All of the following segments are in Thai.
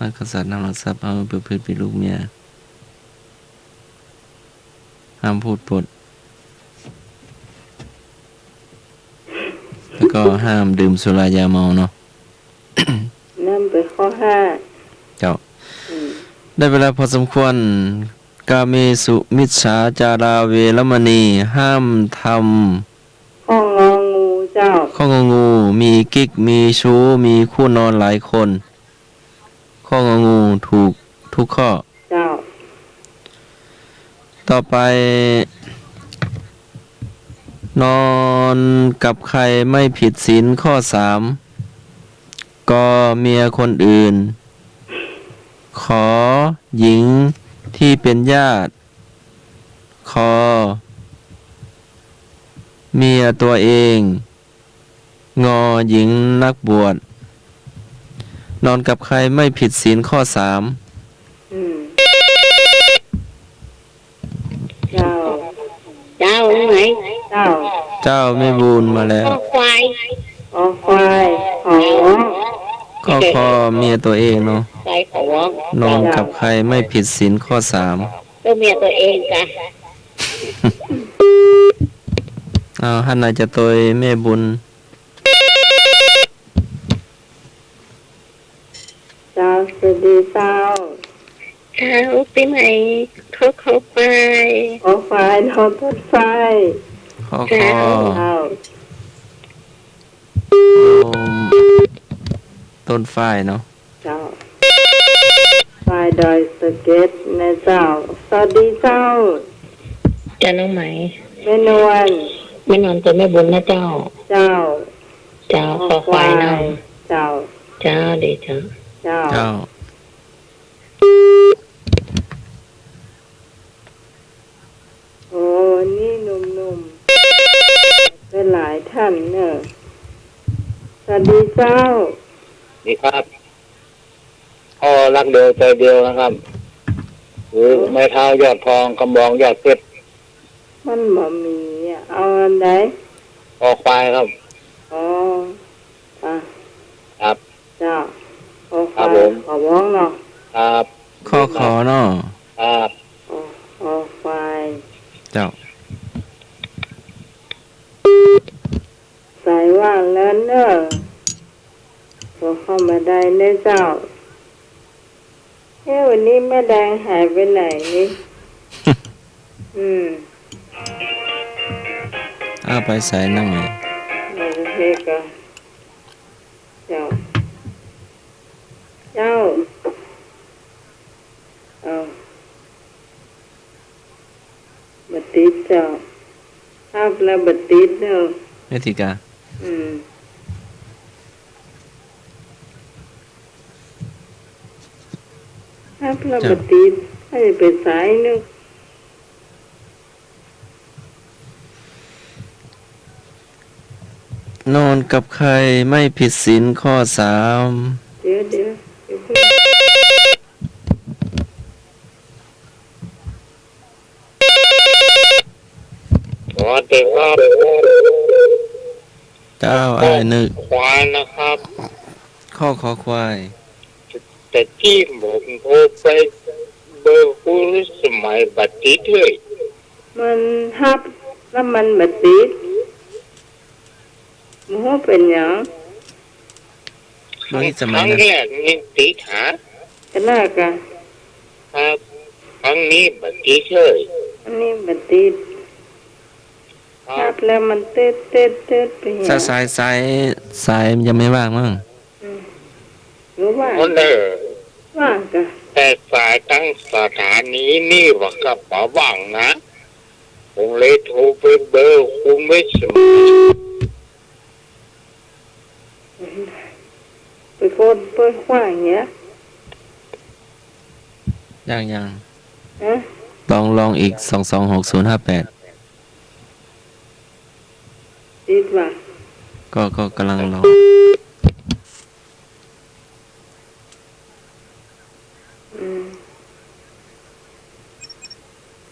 ฆ่ากษัตริย์นำลักทรัพย์เอาประพฤติผิดลูกเมียห้ามพูดปดแล้วก็ห้ามดื่มสุรายาเมาเนาะ นั่นเป็นข้อห้า เจ้า อืม ได้เวลาพอสมควรกาเมสุมิจฉาจาราเวรมณีห้ามท ข้ององูเจ้า ำข้ององูมีกิ๊กมีชู้มีคู่นอนหลายคน ข้ององูถูกทุกข้อ เจ้า ต่อไป นอนกับใครไม่ผิดศีลข้อสามก็เมียคนอื่น ขอหญิงที่เป็นญาติ ขอเมียตัวเอง งอหญิงนักบวชนอนกับใครไม่ผิดศีลข้อสาม อืมเจ้า เจ้ารู้ไหม เจ้า เจ้าไม่บูนมาแล้ว ข้อควาย ขอควายขอ ก็ขอเมียตัวเองเนาะ ควายเขาร้อง นอนกับใครไม่ผิดศีลข้อสาม ตัวเมียตัวเองจ้ะ เอาฮันนายจะตัวแม่บุญ เจ้าสวัสดีเจ้า เท้าปีใหม่เขาควาย ขอควายนอนต้นไฟ ข้อ เจ้า ต้นฝ้ายเนาะ เจ้าควายดอยสะเก็ดนะเจ้าสวัสดีเจ้า จะน้องไหม แม่นวล ไม่นอนตัวแม่บุญนะเจ้า เจ้า เจ้าขอควายเนาะ เจ้า เจ้าดีเจ้า เจ้า เจ้า โอ้นี่หนุ่มๆเป็นหลายท่านเนอะสวัสดีเจ้า นี่ครับพ่อรักเดียวใจเดียวนะครับหรือไม้เท้ายอดทองกำบองยอดเพชร มันบ่มีอะเอาอันไหน คอควายครับ อ๋ออ่ะ ครับ เจ้าขอ ครับ วา ผ ย ม ขอว้องเนาะ ครับ ข้อขอเนาะ ครับ ขอควาย เจ้า ใส่ว่างแล้วเนอะพอเข้ามาได้เนอะเจ้าวันนี้แม่แดงหายไปไหนนี่ เอาไปใส่นั่งไง โอเคก็เจ้า เจ้า เอาบัดติดเจ้าภาพแล้วบัดติดเนอะ เมติกา ภาพแล้วบัดติดให้ไปสายนึง นอนกับใครไม่ผิดศีลข้อสาม เดี๋ยวเพิ่ง สวัสดีครับ เจ้าอายนึก ควายนะครับ ข้อขอควาย แต่ที่ผมโทรไปเบอร์คุณสมัยบัตรติดเลย มันฮับแล้วมันบัดติดมันหัวเป็นหยัง โดยส ค มัย รั้ง นะ แรกนี่ติดหา กันแรกอะ ครับครั้งนี้บัตรติดเลย อันนี้บัดติด ครั ฮั บบ แล้วมันเต้นไปหยั ถ้าง สายมันยังไม่ว่างมั้ง รู้ว่า คนเนอ ว่างกะ แต่สายตั้งสถานีนี่ว่ากระเป๋าว่างนะผมเลยโทรไปเบอร์คุณไม่สมัย ไปโกนเปิดขว้างอย่างเงี้ย ยัง ฮะ ลองอีก226058ติดว่ะ ก็กำลังรอ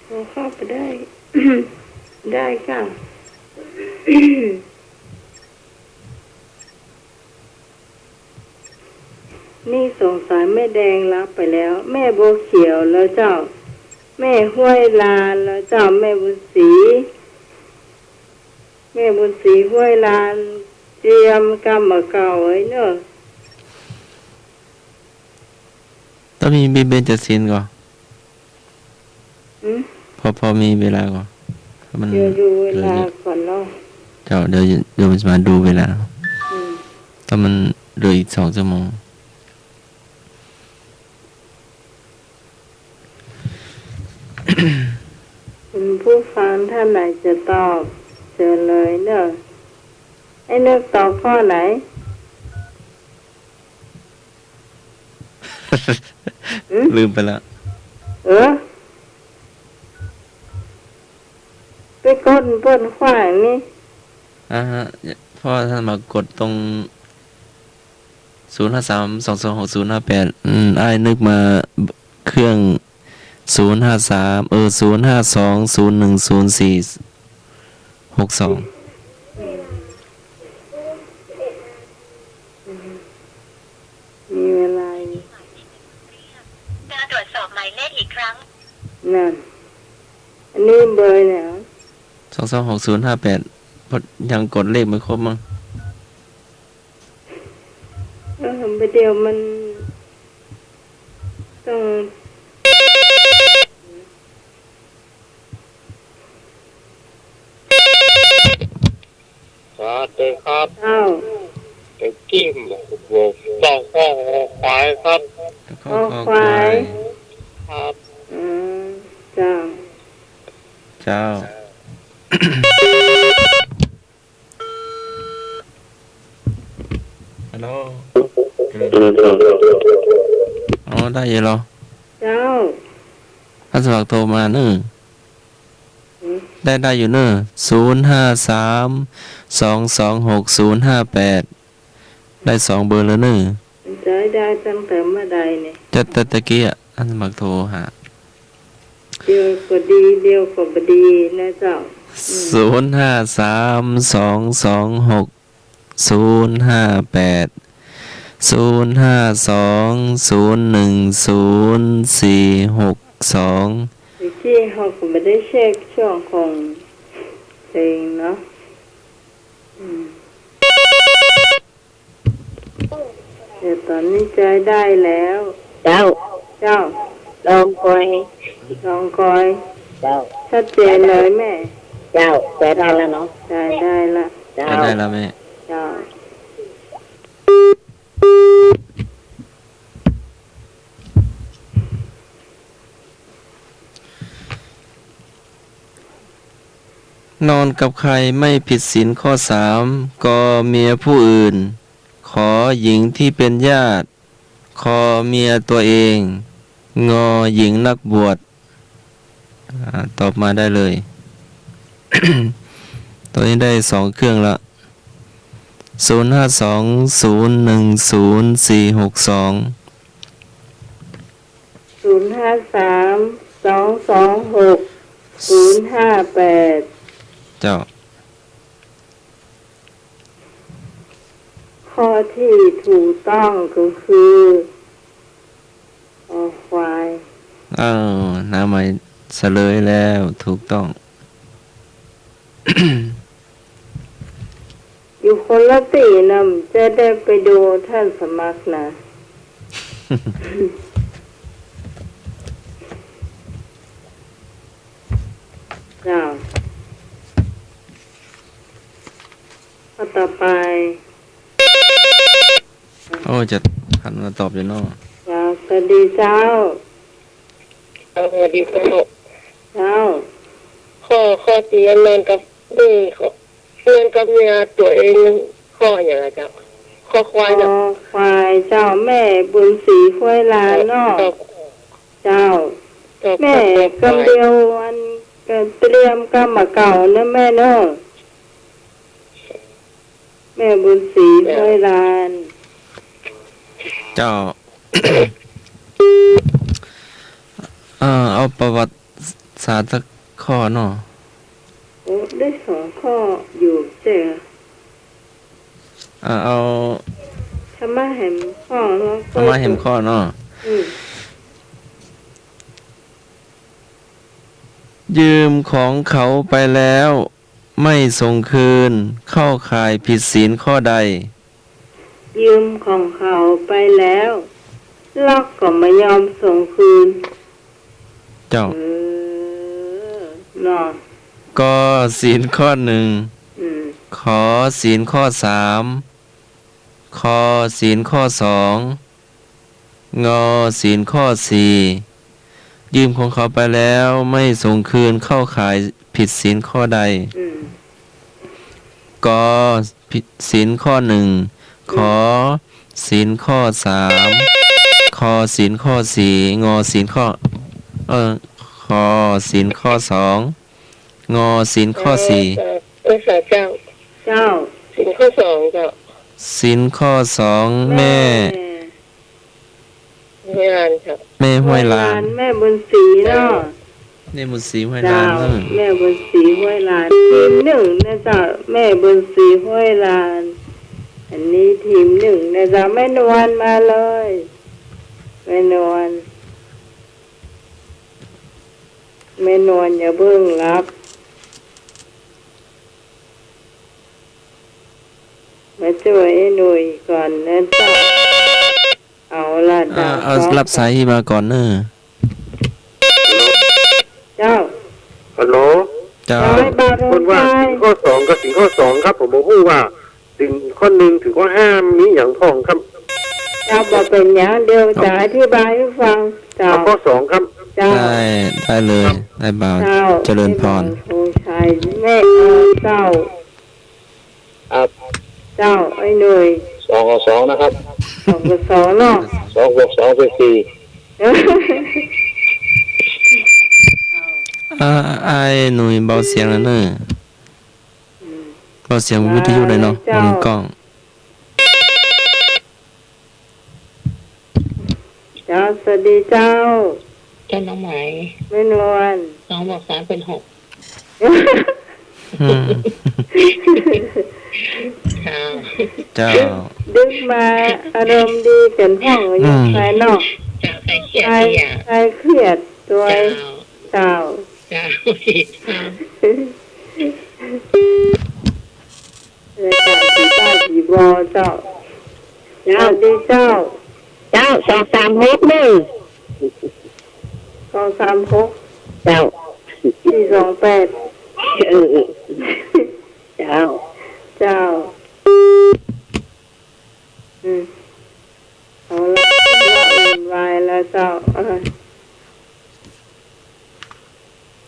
เราเข้าไปได้ ได้ค่ะ นี่สงสัยแม่แดงรับไปแล้ว แม่บัวเขียวแล้วเจ้า แม่ห้วยลานแล้วเจ้าแม่บุญศรีแม่บุญศรีห้วยลานเตรียมกรรมเก่าไว้เนอะ ต้องมีเบญจศีลก่อน อืม พอมีเวลาก่อนมัน เดี๋ยวดูเวลาก่อนเนาะ เดี๋ยวมันจะมาดูเวลา อืม แต่มันเหลืออีก2 ชั่วโมง คุณผู้ฟังท่านไหนจะตอบเชิญเลยเนอะไอ้เนึกตอบข้อไหน ลืมไปแล้ว ไปก้นเปิ้นขวางนี่ ฮะพ่อท่านมากดตรง053226058อ้ายนึกมาเครื่อง053052010462มีเวลาอยู่ การตรวจสอบหมายเลขอีกครั้ง นั่นอันนี้เบอร์เนี่ย 226058พอยังกดเลขไม่ครบมั้ง ไปเดียวมันต้อง สวัสดีครับ เอ้า เป็นกิ้งบอกต้องข้อควายครับ ข้อควาย ครับ อืมจ้า เจ้า ฮัลโหลอ๋อได้ยินเหรอ เจ้า ท่านสมัครโทรมาเนอะได้อยู่เนอะ053226058ได้2 เบอร์แล้วเนอะ ใจได้ตั้งแต่เมื่อใดเนี่ย แต่ตะกี้อ่ะท่านสมัครโทรหา เดียวก็ดีเดียวก็บดีนะเจ้า 053206058 วิธีเขาก็ไม่ได้เช็คช่วงของเพลงเนาะเดี๋ยวตอนนี้ใจได้แล้ว เจ้า เจ้า ลองคอย ลองคอย เจ้า ชัดเจนเลยแม่ เจ้าแต่ได้แล้วเนาะ ได้ละ เจ้า ได้แล้วแม่ เจ้า นอนกับใครไม่ผิดศีลข้อ3ก็เมียผู้อื่น ขอหญิงที่เป็นญาติ ขอเมียตัวเอง งอหญิงนักบวชตอบมาได้เลย ตอนนี้ได้2 เครื่องละ052010462 053226058เจ้า ข้อที่ถูกต้องก็คือคอควาย อ้าวน้ำใหม่เฉลยแล้วถูกต้อง อยู่คนละตีนะจะได้ไปดูท่านสมัครนะ เจ้าข้อต่อไป โอ้จะหันมาตอบอยู่เนอก เจ้าสวัสดีเจ้า สวัสดีครับ เจ้า ข้อเสียเงินกับนี่เงินกับเมียตัวเองข้ออย่างไรเจ้าข้อควาย ค นะ อควายเจ้าแม่บุญศรีห้วยลานเนอกเจ้า แม่กำเดียววันก็เตรียมกรรมเก่านะแม่เนอะแม่บุญศรีห้วยลาน เจ้า เอาประวัติศาสตร์สักข้อเนาะ โอ้ได้2 ข้ออยู่เจ้า เอา ท อามาแหมข้อเนาะ เอามาเห็มข้อเนาะ อืม ยืมของเขาไปแล้ว ไม่ส่งคืน เข้าข่ายผิดศีลข้อใด ยืมของเขาไปแล้วล็อกก็ไม่ยอมส่งคืน เจ้า เออเนาะ ก็ศีลข้อหนึ่ง อืม ขอศีลข้อสามคอศีลข้อสองงอศีลข้อสี่ยืมของเขาไปแล้วไม่ส่งคืนเข้าข่ายผิดศีลข้อใด อืม กผิดศีลข้อหนึ่งขอศีลข้อสามคอศีลข้อสี่งอศีลข้อคอศีลข้อสองงอศีลข้อสี่ ภาษาเจ้า เจ้า สิ่งข้อสองเจ้า ศีลข้อสองแม่ ไม่อ่านครับ แม่ห้วยลาน แม่บุญศรีเนาะ นี่มุสีห้วย เจ้า ลานเนอะ แม่บุญศรีห้วยลานทีมหนึ่งนะเจ้าแม่บุญศรีห้วยลาน อันนี้ทีมหนึ่งนะเจ้าแม่นวลมาเลยแม่นวลแม่นวลอย่าเพิ่งรับมาช่วยไอ้หนุ่ยก่อนนะเจ้าเอาละดาว เอารับสายมาก่อนเนอะ เจ้า ฮัลโหล เจ้า ร้อยบาท คนว่า ไป สิ่งข้อสองกับสิ่งข้อสองครับ ผมบอกว่าสิ่งข้อหนึ่งถึงข้อห้ามมีอย่างพ้องครับ เจ้าบอกเป็นอย่างเดียวจะอธิบายให้ฟังเจ้า เอาข้อสองครับ เจ้า ได้เลยได้บ่าว เจ้า เจริญพร โอ้ชัยแม่เจ้า ครับ เจ้าไอ้หนุ่ย สองกับสองนะครับ สองกับสองเนาะ สองบวกสองเป็นสี่ ไอ้หนุ่ยเบาเสียงแล้วเนอะเบาเสียงวิทยุเลยเนาะบนกล้อง เจ้าสวัสดีเจ้า เจ้าน้องไหม แม่นวล สองบอกสามเป็นหก อืม ค่ะ เจ้า ดึกมาอารมณ์ดีเป็นห้องอยู่ภายนอก เจ้าใครเขียน ใคร เนี่ย ใครเครียดตัว เจ้า เจ้า เจ้าผิดค่ะ รายการผีบ้าผีบอเจ้าสวัสดีเจ้า เจ้าสองสามหกหนึ่ง 236 เจ้า 428 เออเจ้า เจ้าเอาละละอุ่นวายแล้วเจ้า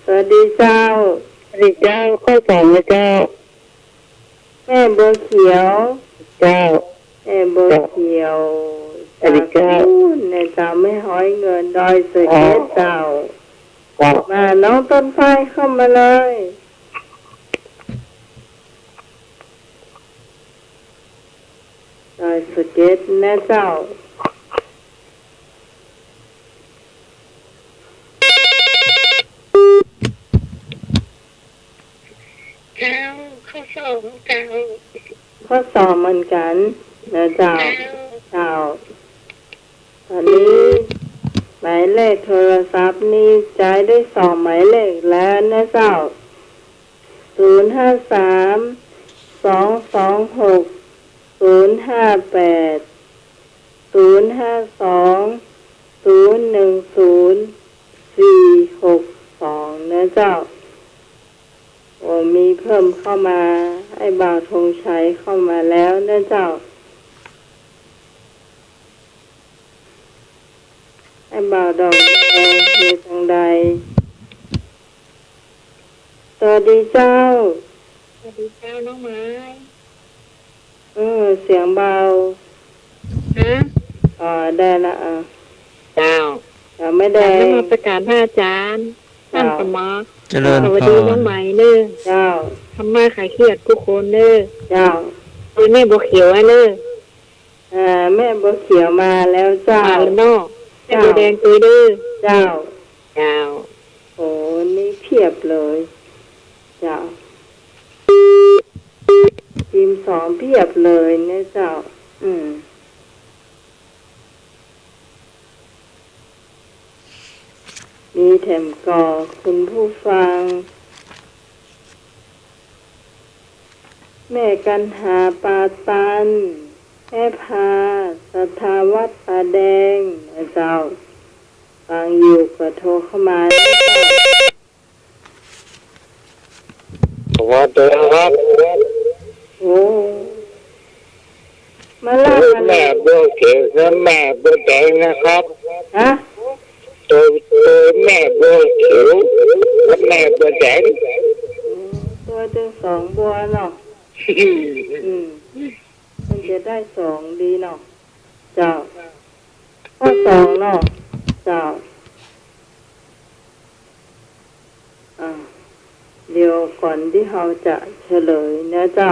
สวัสดีเจ้า สวัสดีเจ้าข้อสองนะเจ้า แม่บัวเขียว เจ้า แม่บัวเขียว สวัสดีเจ้า ในเจ้าไม่ห้อยเงินดอยสะเก็ดเจ้า เจ้า มาน้องต้นไฟเข้ามาเลยดอยสะเก็ดนะเจ้า เจ้าข้อสองเจ้า ข้อสอบเหมือนกันนะเจ้า เจ้า เจ้า ตอนนี้หมายเลขโทรศัพท์นี่ใช้ได้2หมายเลขแล้วนะเจ้า 052-226-058-010-462นะเจ้า โอ้มีเพิ่มเข้ามาไอ้บ่าวธงชัยเข้ามาแล้วนะเจ้า ไอ้บ่าวดอกแดงอยู่ทางใดสวัสดีเจ้า สวัสดีเจ้าน้องไม้ เสียงเบา ฮะ ได้ละเจ้า ไม่ แต่ ได้ ไม่มาประกาศพระอาจารย์ท่านสมอ เจริญ ส พ วัสดีน้อ รง ใหม่เน้อ เจ้า ทำมาขายเครียดทุกคนเน้อ เจ้า คือแม่บัวเขียวอะเน้อ แม่บัวเขียวมาแล้วเจ้า มาแล้วเนาะแม่บัวแดงตัวเด้อ เจ้า เจ้า โอ้นี่เพียบเลย เจ้า ทีม2เพียบเลยนะเจ้า มีแถมก่อคุณผู้ฟัง แม่กันหาปาตันแม่พาสัทธาวัดป่าแดงนะเจ้าฟังอยู่ก็โทรเข้ามานะเจ้า สวัสดีครับ โอ้มาลากกัน แม่บัวเขียวและแม่บัวแดงนะครับ ฮะ ตัวแม่บัวเขียวและแม่บัวแดง ตัวถึงสองบัวเนาะมันจะได้สองดีเนาะเจ้าข้อสองเนาะเจ้าเดี๋ยวก่อนที่เราจะเฉลยนะเจ้า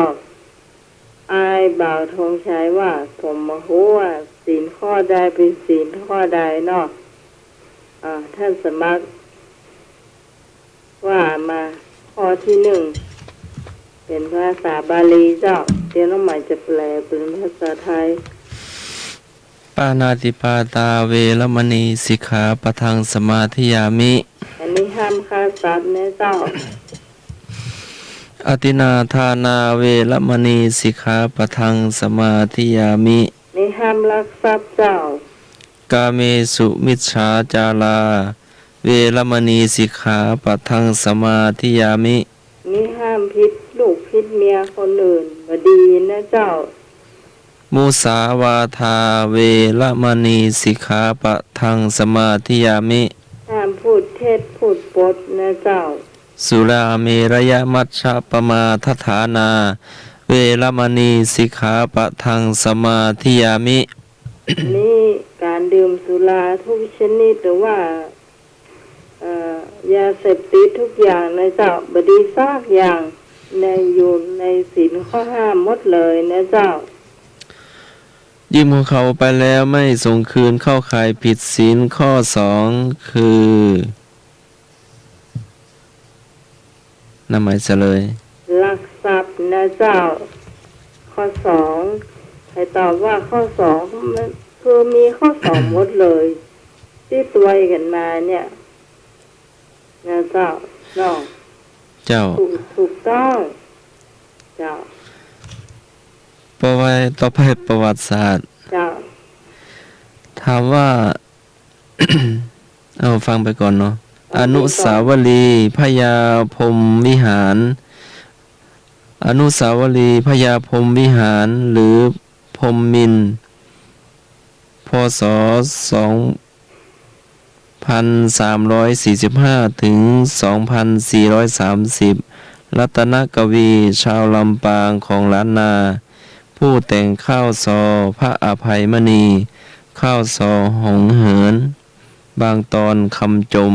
อายบ่าวธงชัยว่าผมมารู้ว่าศีลข้อใดเป็นศีลข้อใดเนาะท่านสมัครว่ามาข้อที่หนึ่งเป็นภาษาบาลีเจ้าเดี๋ยวน้องใหม่จะแปลเป็นภาษาไทย ปานาติปาตาเวรมณีสิกขาปะทังสมาธิยามิ อันนี้ห้ามฆ่าสัตว์นะเจ้า อตินาทานาเวรมณีสิกขาปะทังสมาธิยามิ นี่ห้ามลักทรัพย์เจ้าก าเมสุมิจฉาจาราเวรมณีสิกขาปะทังสมาธิยามิ นี่ห้ามพิษลูกพิษเมียคนอื่นบดีนะเจ้า มุสาวาทาเวรมณีสิกขาปะทังสมาธิยามิ ห้ามพูดเท็จพูดปดนะเจ้า สุราเมรยมัชฌะปมาทฐานา เวรมณีสิกขาปะทังสมาธิยามิ นี่การดื่มสุราทุกชนิดหรือว่ายาเสพติดทุกอย่างนะเจ้าบดีซากอย่างในอยู่ในศีลข้อห้ามหมดเลยนะเจ้า ยืมของเขาไปแล้วไม่ส่งคืนเข้าข่ายผิดศีลข้อสองคือนำหมายเฉลย ลักทรัพย์นะเจ้า ข้อสองให้ตอบว่าข้อสองมันคือมีข้อสองหมดเลย ที่ตัวกันมาเนี่ยนะเจ้าเนาะ เจ้า ถูกต้องเจ้า ต่อไปประวัติศาสตร์ เจ้า ถามว่า เอาฟังไปก่อนเนาะอนุสาวรีย์พญาพรหมวิหาร อนุสาวรีย์พญาพรหมวิหารหรือพรหมมินทร์พศ2345ถึง2430รัตนกวีชาวลำปางของล้านนา ผู้แต่งข้าวซอพระอภัยมณี ข้าวซอหงเหิน บางตอนคำจม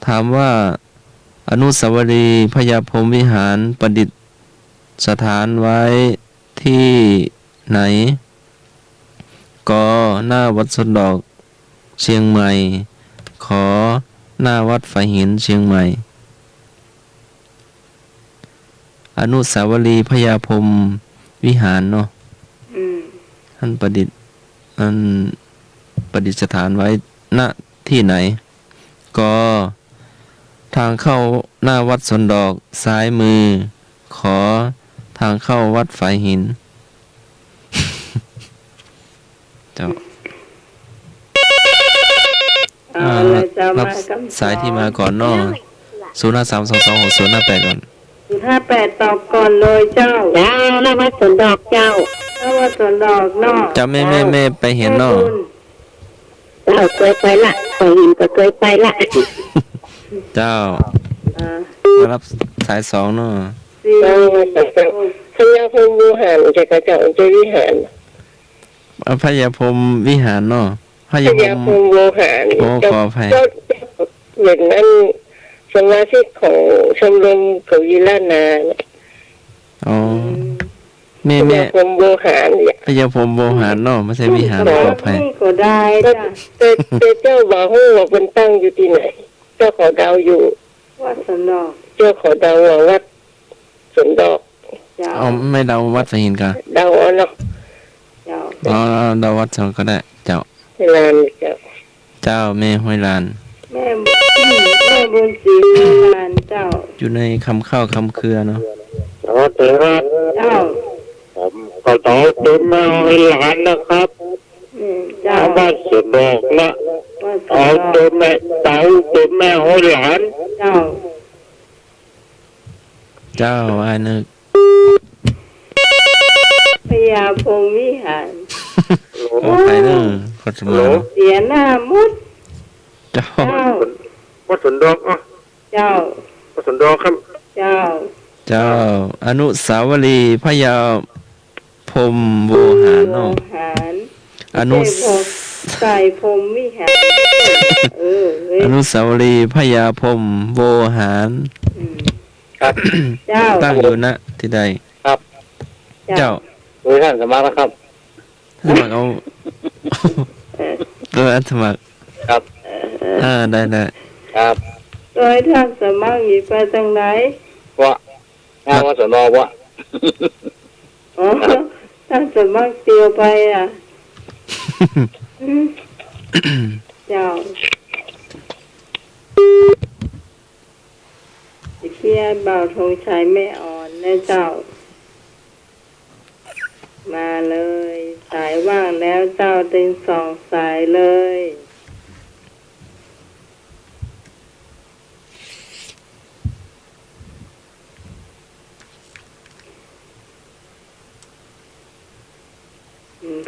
ถามว่าอนุสาวรีย์พญาพรหมวิหารประดิษฐานไว้ที่ไหน ก็หน้าวัดสนดอกเชียงใหม่ ขอหน้าวัดฝายหินเชียงใหม่ อนุสาวรีย์พญาพรหมวิหารเนาะท่านประดิษฐานไว้ณที่ไหน ก็ทางเข้าหน้าวัดสนดอกซ้ายมือ ขอทางเข้าวัดฝายหิน เจ้ารับสายที่มาก่อนเนาะ053226058ก่อน 058ตอบก่อนเลยเจ้า เจ้าหน้าวัดสวนดอกเจ้า ถ้าว่าสวนดอกเนาะ จะแม่ไปเห็นเนาะ เราเคยไปละไปหินก็เคยไปละ เจ้า มารับสายสองเนาะ เจ้าพญาพรหมวิหารจะกระเจ้าจะวิหาร พญาพรหมวิหารเนาะพ พ ญาพร ญา หม พรหมวิหาร โอ้ขออภัย ก็เหมือนนั้นสมาชิกของชมรมกวีล้านนาเนี่ย อ๋อ พญาพรหมวิหารเนี่ย พญาพรหมวิหารเนาะไม่ใช่วิหารขออภัย นี่ก็ได้จ้ะ แต่เจ้าบอกให้ว่าเป็นตั้งอยู่ที่ไหน เจ้าขอเดาอยู่ วัดสวนดอก เจ้าขอเดาว่าวัดสวนดอก เจ้า อ๋อไม่เดาวัดฝายหินกัน เดาเอาเนาะ เจ้า อ๋อเดาวัดสองก็ได้ เจ้า เวลาเจ้า เจ้าแม่ห้วยลาน แม่ แม่แม่บุญศรีนานเจ้า อยู่ในคำข้าวคำเครือเนาะ อ๋อแต่ว่า เจ้า ผมก็ต้องดูแม่ให้หลานนะครับ เจ้า เอาบ้านสุดดอกละ ว่าส เอา น ตัวแม่เต๋าตัวแม่ให้หลาน เจ้า เจ้าอ้ายนึก พญาพงวิหาร โอ้ไปเด้อขอสมา เสียหน้ามุด เจ้า เจ้า วัดสุนดอกอ๋อ เจ้า วัดสุนดอกครับ เจ้า เจ้า อนุสาวรีย์พญาพรหมโวหารเนาะ หาร อนุ ใส่พรหมวิหารเว้ย อนุสาวรีย์พญาพรหมโวหาร อืม ครับ เจ้า ตั้งอยู่ณที่ใด ครับ เจ้า คุยท่านสมัครแล้วครับ สมัครเอาตัวอันสมัคร ครับ ได้ ครับ โดยท่านสมัครอีกไปทางไหน ว่าอ้างว่าสนอว่า อ๋อท่านสมัครเตียวไปอ่ะอืมเจ้าเพียรบ่าวธงชัยไม่อ่อนนะเจ้า มาเลย สายว่างแล้วเจ้าตึงสองสายเลย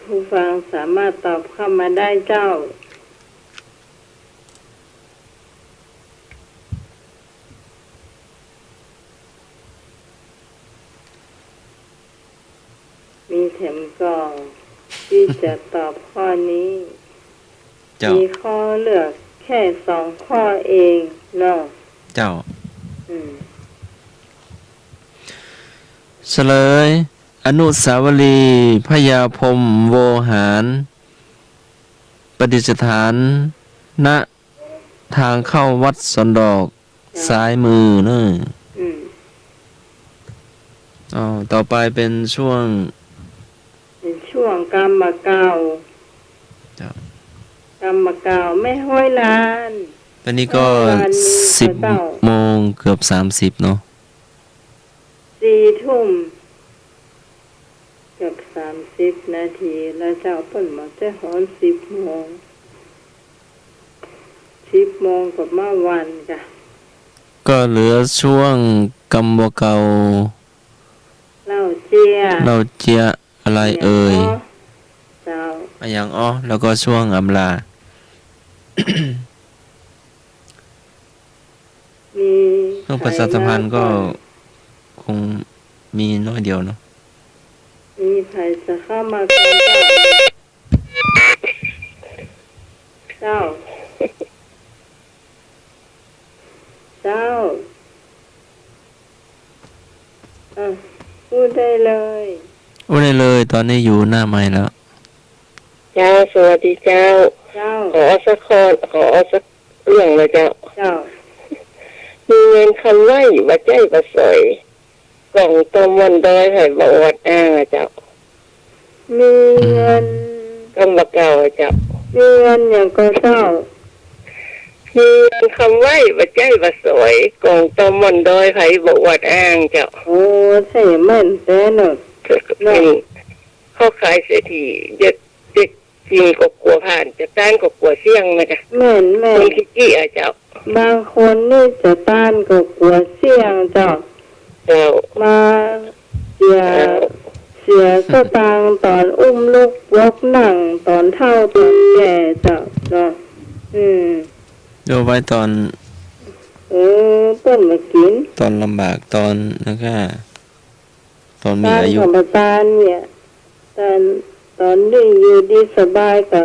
ผู้ฟังสามารถตอบเข้ามาได้เจ้า มีแถมกล่องที่จะตอบข้อนี้ เจ้า มีข้อเลือกแค่2 ข้อเองเนาะ เจ้า อืม เฉลย อนุสาวรีย์พญาพรหมโวหาร ประดิษฐานณทางเข้าวัดสนดอกซ้ายมือเนอะ อืม ต่อไปเป็นช่วง เป็นช่วงกรรมเก่า เจ้า กรรมเก่าไม่ห้อยลาน ตอนนี้ก็ วันนี้ 10 เจ้า โมงเกือบ30เนาะ 4 ทุ่มเกือบ30 นาที แล้วเจ้าเปิ่นมาจะหอน10 โมง 10 โมงกับมาวันจ้ะ ก็เหลือช่วงกำบเก่า เล่าเจีย เราเจียอะไรเอ่ย เจ้า อะอย่างแล้วก็ช่วงอำลา มี ช่วงประชาสัมพันธ์ก็คงมีน้อยเดียวเนาะ มีใครจะเข้ามาก่อนเจ้า เจ้าพูดได้เลย โอ้ได้เลยตอนนี้อยู่หน้าไม้แล้ว เจ้าสวัสดีเจ้า เจ้า ขอสักเรื่องเลยเจ้า เจ้า มีเงินคำว่าอยู่ว่าใจประสอยกล่องตมวันดอยให้บวชอ้างอะเจ้า มีเงิน กำบักเก่าอะเจ้า มีเงินอย่างก็เจ้า มีเงินคำว่าอยู่ว่าใจประสอยกล่องตมวันดอยให้บวชอ้างเจ้า โอ้ใช่แม่นแต่หนด เป็นเข้าขายเศรษฐีเด็กจริงก็กลัวผ่านจะต้านก็กลัวเสี่ยงนะจ๊ะ แม่นแม่ คน น ที่จี้อะเจ้า บางคนนี่จะต้านก็กลัวเสี่ยงเจ้า เจ้า มาเสียสตางค์ตอนอุ้มลูกยกหนังตอนเท่าตอนแก่เจ้าเนาะดูไว้ตอน เปิ้นมากิน ตอนลำบากตอนแล้วก็ตอนมี ต้าน อายุ ของประตานเนี่ยตอนนี้อยู่ดีสบายก็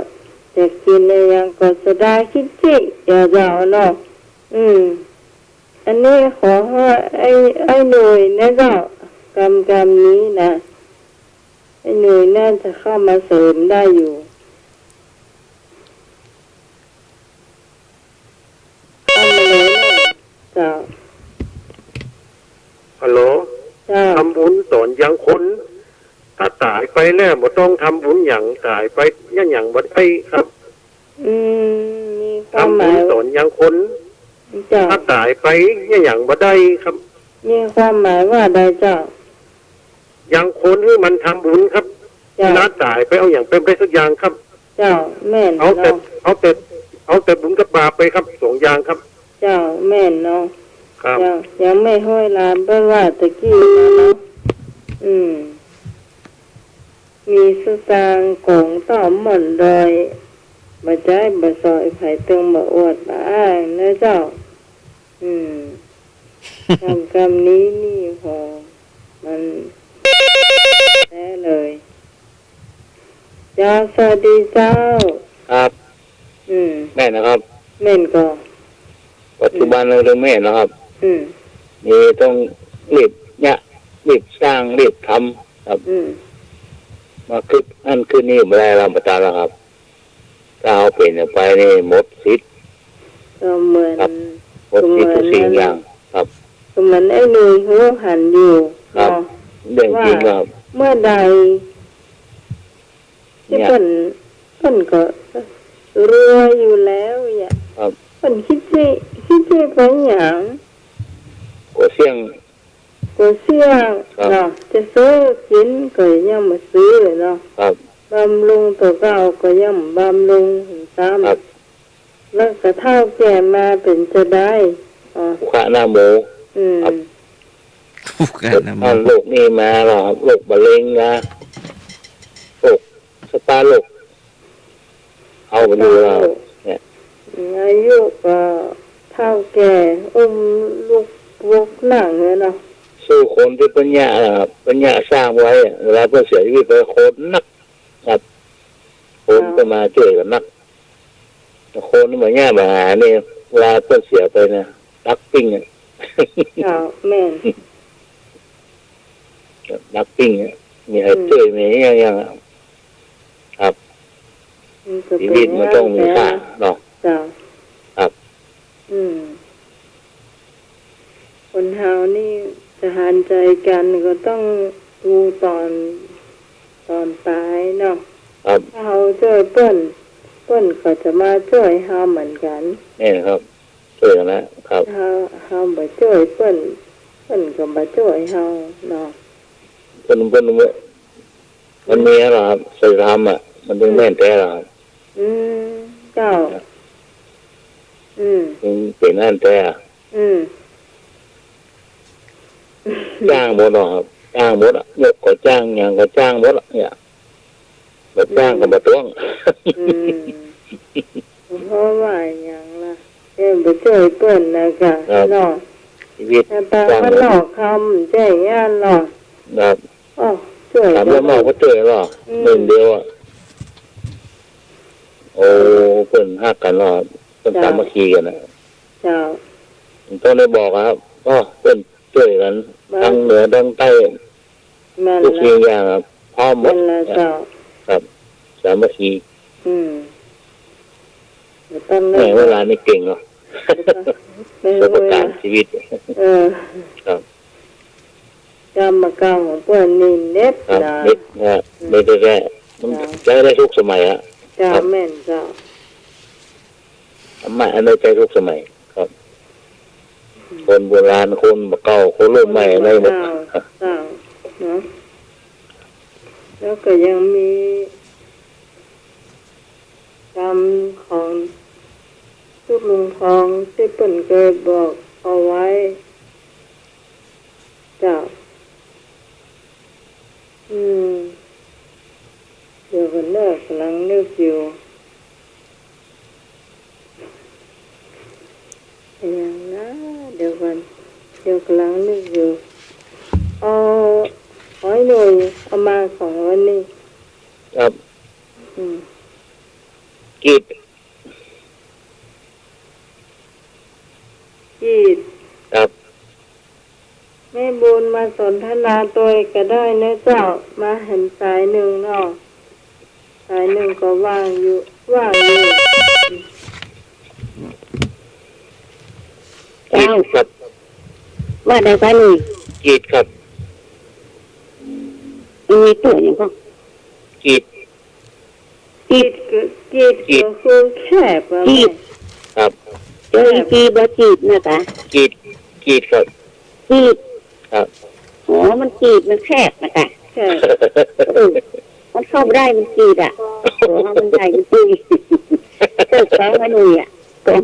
จะกินอะไรอย่างก็สบายคิดจิอย่าเจ้าเนาะอันนี้ขอให้ไอ้หน่วยนะเจ้ากรรมนี้นะไอ้หน่วยน่าจะเข้ามาเสริมได้อยู่ทำอะไรเจ้า ฮัลโหล เจ้า ทำบุญสอนยังคน ถ้าตายไปแล้วบ่ต้องทำบุญอย่างตายไปอย่างบ่ได้ครับ มีค ความห ทำบุ มาย ญสอนยังคน เจ้า ถ้าตายไปเนี่ยอย่างบ่ได้ครับ มีความหมายว่าใดเจ้า ยังคนที่มันทำบุญครับ เจ้า น้าตายไปเอาอย่างเป็นไปสักอย่างครับ เจ้าแม่น เอาแต่ เนาะ เอาแต่บุญกับบาปไปครับสองอย่างครับ เจ้าแม่นเนาะ ครับ เจ้ายังไม่ห้อยลานเปิ้นว่าตะกี้นะเนาะมีสตางค์กงต่อมหม่อนดอยบ่ใจบ่ซอยไผตึงบ่อวดบ่อ้ายนะเจ้า กรรมนี้นี่พอมันแน่เลยเจ้าสวัสดีเจ้า ครับ แม่นะครับ แม่นก็ ปัจจุบันเราเรื่องแม่นะครับ มีต้องรีบเนี่ยรีบสร้างรีบทำครับ มาคึกอันขึ้นนี่ไม่ได้รับประทานแล้วครับถ้าเอาเปลี่ยนไปนี่หมดสิทธิ์ ก็เหมือน ครับ หมดสิทธิ์ทุกสิ่งอย่าง ครับ ก็เหมือนไอ้หนุ่ยหัวหันอยู่ ครับ เนาะ เรื่องจริงครับ เมื่อใดที่ เนี่ย เพิ่นก็รวยอยู่แล้วอย่า ครับ เพิ่นคิดสิไปหยัง กดเสี่ยง ก็เสี่ยง ครับ เนาะจะซื้อกินก็ยังมาซื้อเนาะ ครับ บำรุงตัวเก่าก็ย่ำบำรุงตาม ครับ แล้วก็เท่าแก่มาเป็นจะได้อ๋อ ผู้ขาหน้าหมู ครับ ทุกข์กันนะหม อั อน โรคนี่มาหรอครับโรคมะเร็งนะโรคสตาร์โรคเอาไปดูเราเนี่ย อายุก็เท่าแก่อุ้มลูกวกหนังเลยเนาะ สู้คนที่ปัญญาครับปัญญาสร้างไว้เวลาเพื่อเสียชีวิตไปคนนักครับคนก็มาช่วยกันนักคนมาแย่มาหาเนี่ยเวลาเพื่อเสียไปนะนักปิ้งอ่ะ เจ้าแม่น นักปิ้งอ่ะมีให้ช่วยมีอย่างครับ มันก็ ชี เป็ วิต น มันต้องมีค่าเนาะ เจ้า ครับ คนเฮานี่จะหันใจกันก็ต้องดูตอนตายเนาะ ครับ ถ้าเฮาช่วยเปิ้นก็จะมาช่วยเฮาเหมือนกัน นี่นะครับช่วยกันนะครับ ถ้าเฮาบ่ช่วยเปิ้นก็บ่ช่วยเฮาเนาะ เป็นมันมีอะไรครับศีลธรรมอ่ะมันถึงแม่นแท้หรอครับ เจ้าถึงเป็นแม่นแท้ จ้างหมดหรอครับจ้างหมดอ่ะยกก็จ้างอย่างก็จ้างหมดอ่ะเนี่ยแบบจ้างก็มาต้อง เพราะว่าอย่างล่ะบ่ช่วยเปิ้นนะกะเนาะ ชีวิต แต่ตามันหลอกคำแจ้งงานเนาะ ครับ อ้อช่วย ถามแล้วนอกก็เจอหรอหนึ่งเดียวอ่ะโอ้เพิ่นหักกันหรอเพิ่นสามัคคีกันนะ เจ้า ต้องได้บอกครับก็เพิ่นช่วยกันทั้งเหนือทั้งใต้ แม่น ทุก ละ สิ่งอย่างครับพร้อมหม แม่ ด นละเจ้า ครับสามัคคี ต้อง แม่เวลานี่เก่งเนาะ ไม่ ประส รู้ บการณ์ชีวิต ครับ กรรมเก่าของเปิ้นนี่เน็ต ครับ นะ นิดนะไม่ได้แค่มันใช้ได้ทุกสมัยฮะ เจ้าแม่นเจ้า ธรรมะอันนี้ใช้ทุกสมัย ครับ คนโบราณคนเก่าคนรุ่นใหม่อะไรหมด เจ้าเนาะแล้วก็ยังมีกรรมของทุกลุงทองที่เปิ้นเคยบอกเอาไว้เจ้าเดี๋ยวกันเลิกกำลังนึกอยู่อย่างนะเดี๋ยวกำลังนึกอยู่เอาหอยหน่วยเอามาของวันนี้ ครับ กีด ครับ แม่บุญมาสนทนาตัวก็ได้นะเจ้ามาเห็นสายหนึ่งเนาะสายหนึ่งก็ว่างอยู่ กีดครับ ว่าได้ไปนี่ กีดครับ มีตัวอย่างก็ กีด กีดก็คือแคบอะ กีด ครับ เจออีกีบจีบนะคะ กรีดครับ จีบ ครับ อ๋อมันจีบมันแคบนะคะใช่มันเข้าไม่ได้มันจีบอ่ะโอ้มันใหญ่มันจีบเกิดแป้งมาหนุ่ยอ่ะ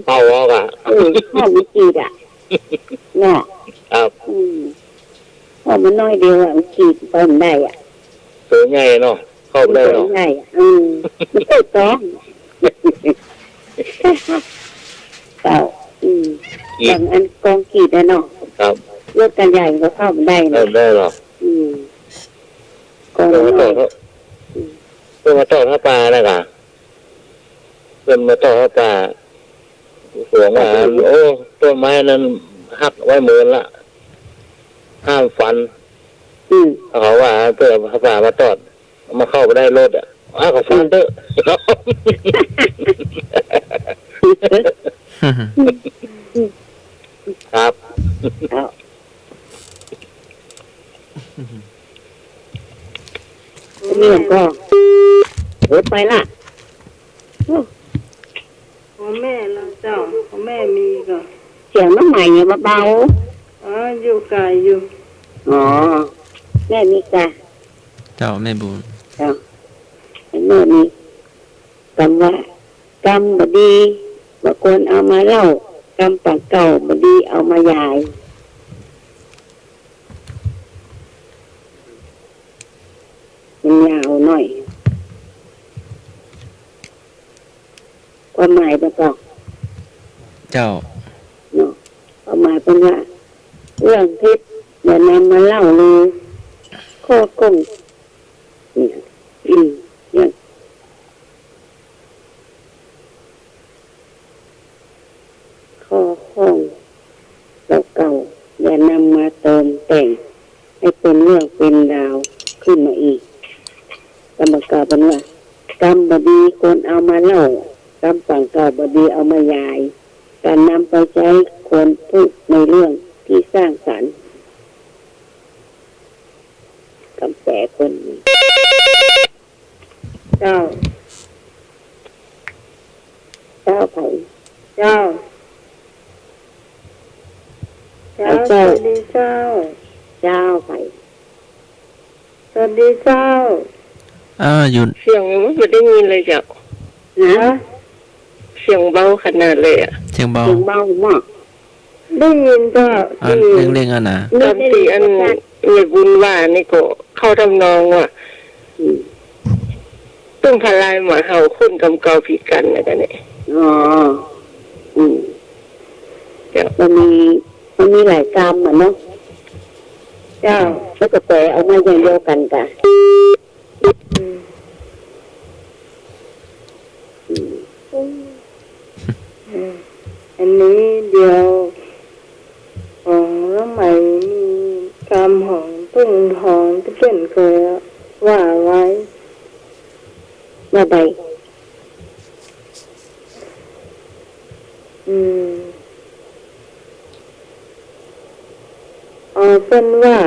เป่าออกอ่ะ ห้องมันจีบอ่ะเนาะ ครับ ห้องมันน้อยเดียวอ่ะมันจีบไปมันได้อ่ะ ตัวใหญ่เนาะเข้าได้เนาะ ใหญ่อ่ะมันเกิดต้องเต่าบางอันกองกีดนะเนาะ ครับ รถกันใหญ่ก็เข้ามันได้ เข้า นะ ได้หรอก กอง เพื่อนมาต่อ น้อย เพื่อนมาต่อท่าปลานะกะเพื่อนมาต่อท่าปลาสวงว่าโอ้ต้นไม้นั้นหักไว้เมินละห้ามฟันเขาว่าเพื่อนท่าปลามาตอดมาเข้าไปได้รถอ่ะเขาฟันเด้อครับ เนี่ยก็รถไปละ ของแม่เราเจ้าของแม่มีก็ เสียงน้ำใหม่เนี่ยเบา อยู่ไกลอยู่ อ๋อแม่มีกะ เจ้าแม่บุญ แม่มีกำว่ากำบดีบางคนเอามาเล่ากำปากเก่าบดีเอามายายมันยาวหน่อยความหมายประกอบ เจ้า เนาะความหมายเป็นว่าเรื่องทิพย์อย่านำมาเล่าเลยข้อกงเนี่ยเนี่ยข้อข้องเก่าๆอย่านำมาเติมแต่งให้เป็นเรื่องเป็นราวขึ้นมาอีกกรรมการเป็นว่ากรรมบดีคนเอามาเล่ากรรมฝั่งเก่าบดีเอามายายการนำไปใช้ควรพูดในเรื่องที่สร้างสรรค์คำแสคนนี้ เจ้า เจ้าไผ่ เจ้าสวัสดีเจ้า เจ้าไผ่ สวัสดีเจ้า หยุด เสียงไม่ได้ยินเลยจ้ะนะเสียงเบาขนาดเลยอ่ะ เสียงเบา เสียงเบามาก ได้ยินเจ้า เร่งๆอ่ะนะ ตอนที่อันในบุญว่านี่ก็เข้าทำนองว่าต้องทลายหมาเห่าคนกำเกาผิดกันนะจ๊ะเนี่ยอ๋อมันมีหลายกรรมอ่ะเนาะเจ้าแล้วก็แต่เอามาอย่างเดียวกันกะอันนี้เดียวของแล้วใหม่มีกรรมของตุ้งทองที่เล่นเคยว่าไว้ มาใบ เป็นว่า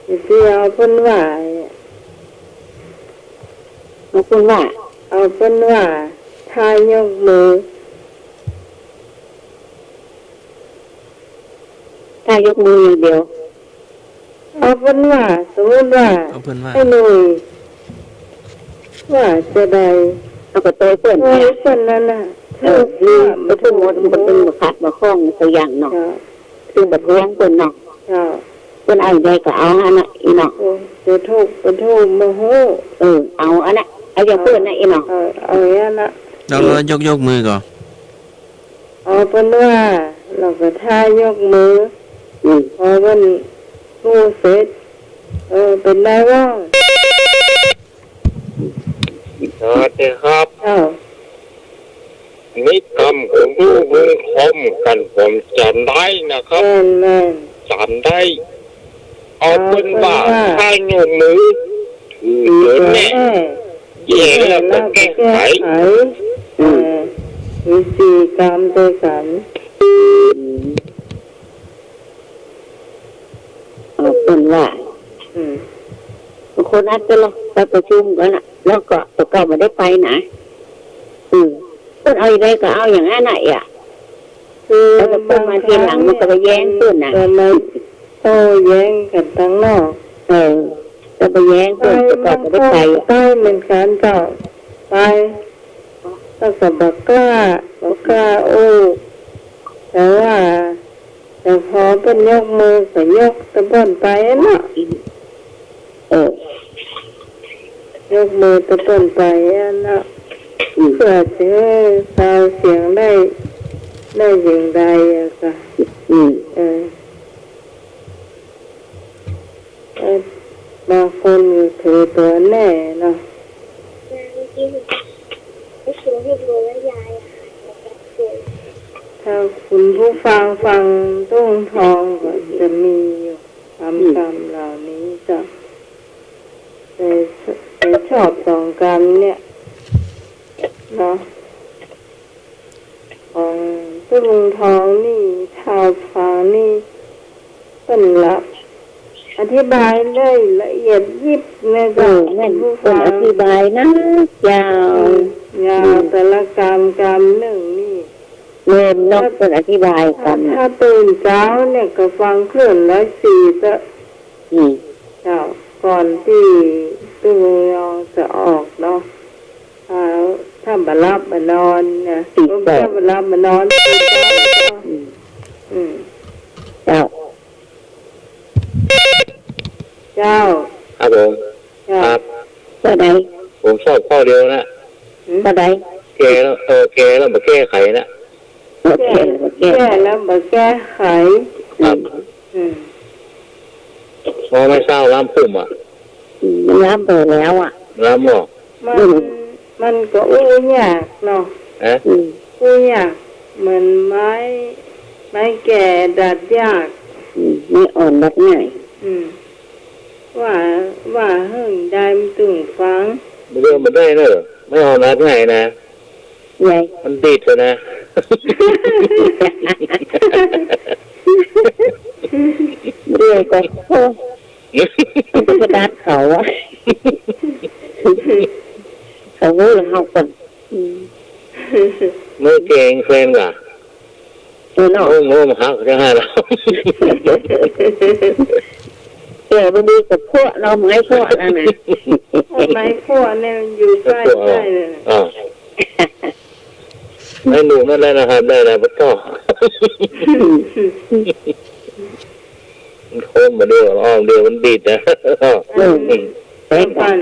เดี๋ยวเอาเป็นว่า เอาเป็นว่า เอาเป็นว่าทายยกมือ ถ้ายกมืออย่างเดียว เอาเป็นว่าสมมติว่า เอาเพื่อนว่า ให้หนุ่ยว่าจะได้ เอากระโตยเพื่อน เอ เนี่ย อคนนั้นน่ะ นี่มันเป็นหมดมันเป็นมาขัดมาคล้องตัวอย่างเนาะซึ่งแบบเลี้ยงคนเนาะคนไอ้ใดก็เอาอันน่ะอีเนาะ จะทุกโมโห เอาอันน่ะเอาอย่างเพื่อนน่ะอีเนาะ เอาอย่างนั้น เรายกมือก่อน เอาเป็นว่าเราก็ทายกมือพอมันพูดเสร็จเป็นได้ว่า สวัสดีครับ อ้าว นิกรรมของลูกมึงคมกันผมจำได้นะครับ แม่น จำได้ เอาเป็นว่าถ้าโยมมือถือเดินแน่แย่แล้วก็แก้ไข วิธีกรรมเตสัน เอาเป็นว่า บางคนนัดก็เราไปประชุมกันละแล้วก็ตัวเก่าไม่ได้ไปนะก็เอาอะไรก็เอาอย่างนั้นไหนอ่ะ คือ แล้วก็เพิ่มมาทีหลังมันก็ไปแย้งขึ้นนะ ก็มาโต้แย้งกันทั้งนอก ก็ไปแย้งขึ้นตัวเก่าไม่ได้ไปอ่ะ ใต้เหมือนกันเจ้าไปแล้วก็บอกกล้าโอ้แต่พอเป็นยกมือก็ยกตะบนไปเนาะยกมือตะบนไปเนาะเพื่อจะสาวเสียงได้อย่างไรอะค่ะบางคนถือตัวแน่เนาะถ้าคุณผู้ฟังตุ้งทองก็จะมีอยู่คำเหล่านี้จ้ะแต่ชอบสองกรรมเนี่ยเนาะของตุ้งทองนี่ชาวฟังนี่เป็นละอธิบายได้ละเอียดยิบนะจ๊ะผู้ฟังอธิบายนะยาว แต่ละกรรมหนึ่งนี่เริ่มนอกเป็นอธิบายกันถ้าตื่นเช้าเนี่ยก็ฟังเคลื่อน104เจ้าก่อนที่ตู้จะออกเนาะถ้าบรับมานอนเนี่ยถ้าบรับมานอนเจ้าครับผมครับก็ได้ผมชอบข้อเดียวนะก็ได้แก้แล้วมาแก้ไขนะแก้แล้วมาแก้ไขครับพอไม่เศร้าล้ำพุ่มอ่ะมันล้ำไปแล้วอ่ะล้ำหรอมันก็อุ้ยยากเนาะอุ้ยยากเหมือนไม้แก่ดัดยากไม่อ่อนดัดง่ายว่าเฮิ่งได้มันตึงฟังเรื่องมันได้เนอะไม่อ่อนดัดง่ายนะมันดีดเลยนะเรื่อยก็มันจะดัดเขาอะเขารู้หรือเขาคนเมื่อเก่งเฟรนก่ะโง่มาหักจะหาเราเดี๋ยวไปดูกับพวกเราไม้พวกแล้วนะไม้พวกเนี่ยอยู่ใกล้เลยไม่หนูนั่นแหละนะครับได้แล้วมันก็มันโค้งมาเดียวอ้อมเดียวมันดีดนะก่อน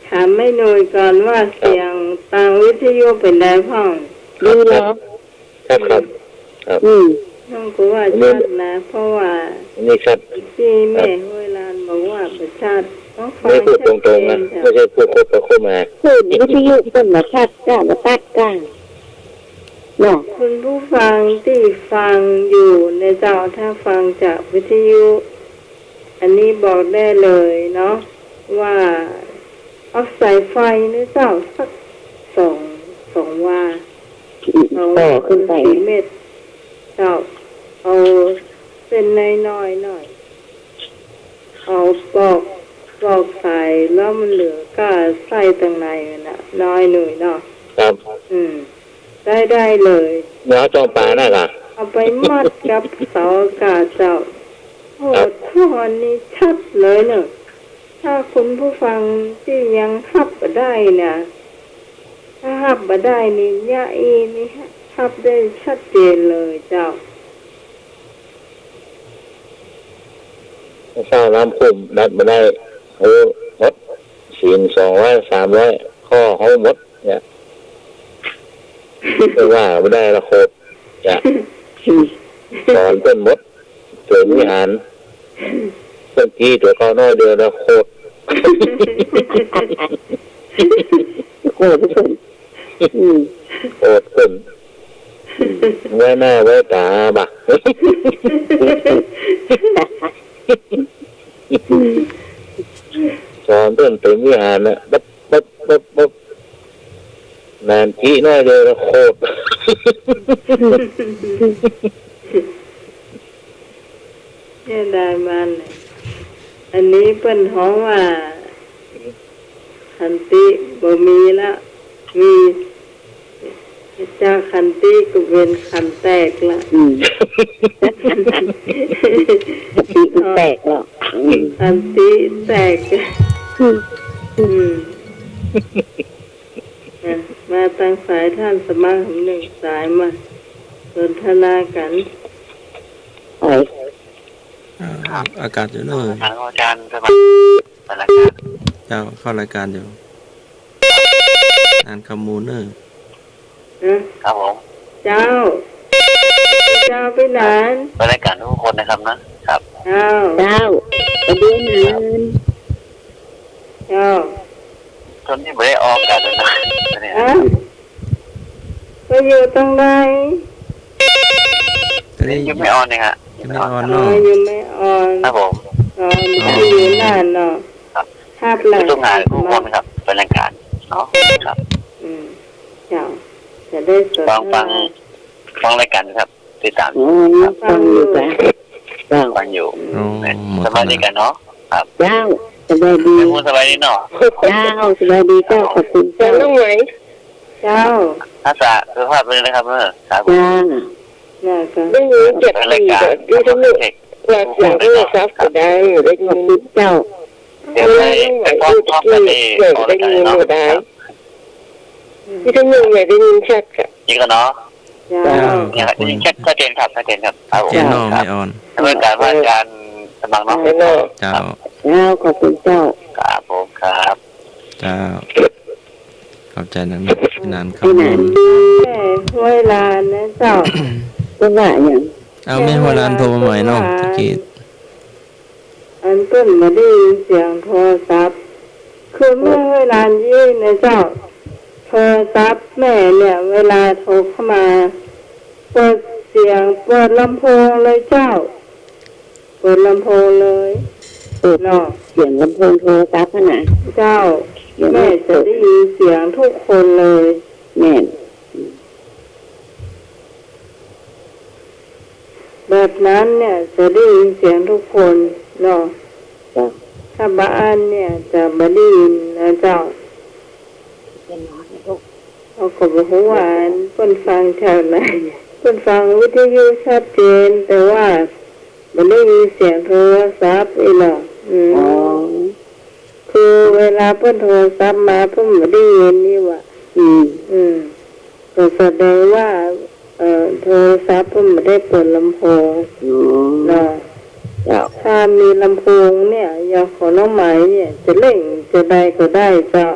ถามไม่หน่อยก่อนว่าเสียงทางวิทยุเป็นไงพ่อดีแล้วครับน้องก็ว่าชัดนะเพราะว่านี่ชัดที่แม่เวลาบอกว่าประชาติไม่พูดตรงๆนะไม่ใช่พูดโคตรเข้ามาพูดวิทยุเป็นมาชัดก้ามาตัดก้าคุณผู้ฟังที่ฟังอยู่ในเจ้าถ้าฟังจากวิทยุอันนี้บอกได้เลยเนาะว่าเอาสายไฟในเจ้าสักสองว่าต่อขึ้นไป4 เมตรเจ้าเอาเป็นน้อยหน่อยเอาปอกใส่แล้วมันเหลือก็ใส่ตรงในน่ะน้อยหน่อยเนาะครับได้เลยเนื้อจอมปลาน่ะค่ะเอาไปมัดกับเสาอากาศเจ้าโอ้ท่อนนี้ชัดเลยเนอะถ้าคุณผู้ฟังที่ยังฮับได้เนี่ยถ้าฮับได้นี่ยะอีนี่ฮับได้ชัดเจนเลยเจ้าเศร้าล้ำพุ่มนัดมาได้โอ้มดศีล200 300ข้อเขาหมดเนี่ยไม่ว่าไม่ได้ละโคตรจะสอนต้นมดเกิดวิหารต้นกี้ตัวเขาน้อยเดียวละโคตรโคตรขึ้นโคตรขึ้นไว้หน้าไว้ตาบักสอนต้นเป็นวิหารนะบ๊บนานกี้น้อยเดียวโคตรเนี่ยได้มันอันนี้เป็นห้องว่า ขันติบ่มีละมีจากขันติก็เป็นขันแตกละ ปีมันแตกหรอก ขันติแตกมาตั้งสายท่านสมาคมหนึ่งสายมาสนทนากัน อากาศอยู่เนอะ ทางอาจารย์สมัครเป็นรายการ เจ้าเข้ารายการอยู่อ่านคำมูลเนอะ ครับผม เจ้าไปไหน เป็นรายการทุกคนนะครับนะครับ เจ้า เจ้าประเดี๋ยวนั้น เจ้า ตอนนี้ไม่ได้ออกกันเลยนะเนี่ย ไปอยู่ตรงไหน ตอนนี้ ยังไม่ออนเนี่ยฮะ ยังไม่ออน อ๋อ เนาะ อยู่ไม่อ่อน ครับผม อ๋อมันจะอยู่นานเนาะภาพหลัง ทุกงานทุกคนนะครับเป็นรายการเนาะครับ เจ้าจะได้สน ฟังรายการนะครับติดตาม อ๋อฟังอยู่จ้ะเจ้า ฟังอยู่ โอ้หมด สบายดีกันเนาะครับ เจ้าสบายดี เป็นผู้สบายดีเนาะ เจ้าสบายดีเจ้าขอบคุณเจ้า เจ้า ทักษะสุขภาพเป็นนะครับครับ เจ้า น่าจะ ไม่มีเจ็บ เป็น ปี รายการ ที่ทั้งหมดว่าเสียงที่ซับก็ได้ได้ ขอบ ยิน คุณเจ้า เดี๋ยวไปฟ้องพ่อกันที่ออกรายการเนาะ ที่ทั้งหมดได้ยินชัดค่ะ อีกแล้วเนาะ เจ้า เจ้าข นี่ อบ ครับ คุณ ชัดชัดเจนครับชัดเจนครับครับผม เจนโนไม่ออน ดำเนินการว่าการสมัครเนาะ แล้วก็ เจ้า เจ้าขอบคุณเจ้า ครับผมครับ เจ้าขอบใจนานคำมูล แม่ห้วยลานนะเจ้า ก็ว่าอย่าง เอาแม่หัวลานโทรมาใหม่เนาะตะกี้ อันเปิ้นมาได้ยินเสียงโทรศัพท์คือแม่ห้วยลานยี่นะเจ้าโทรศัพท์แม่เนี่ยเวลาโทรเข้ามาเปิดเสียงเปิดลำโพงเลยเจ้าเปิดลำโพงเลย เปิด เนาะ เสียงลำโพงโทรศัพท์ขนาด เจ้าแม่จะได้ยินเสียงทุกคนเลย แม่น แบบนั้นเนี่ยจะได้ยินเสียงทุกคนเนาะ เจ้า ถ้าบ้านเนี่ยจะไม่ได้ยินนะเจ้าเอาก็บอกว่าเพิ่นฟังแถวไหนเพิ่นฟังวิทยุชัดเจนแต่ว่าไม่ได้ยินเสียงโทรศัพท์อีหรอกอ๋อ คือเวลาเพิ่นโทรศัพท์มาเพิ่นไม่ได้ยินนี่ว่าก็แสดงว่าโทรศัพท์เพิ่นไม่ได้เปิดลำโพง อ๋อ เนาะ เจ้า ถ้ามีลำโพงเนี่ยอย่างของน้องไหมเนี่ยจะเล่งจะได้ก็ได้เจ้า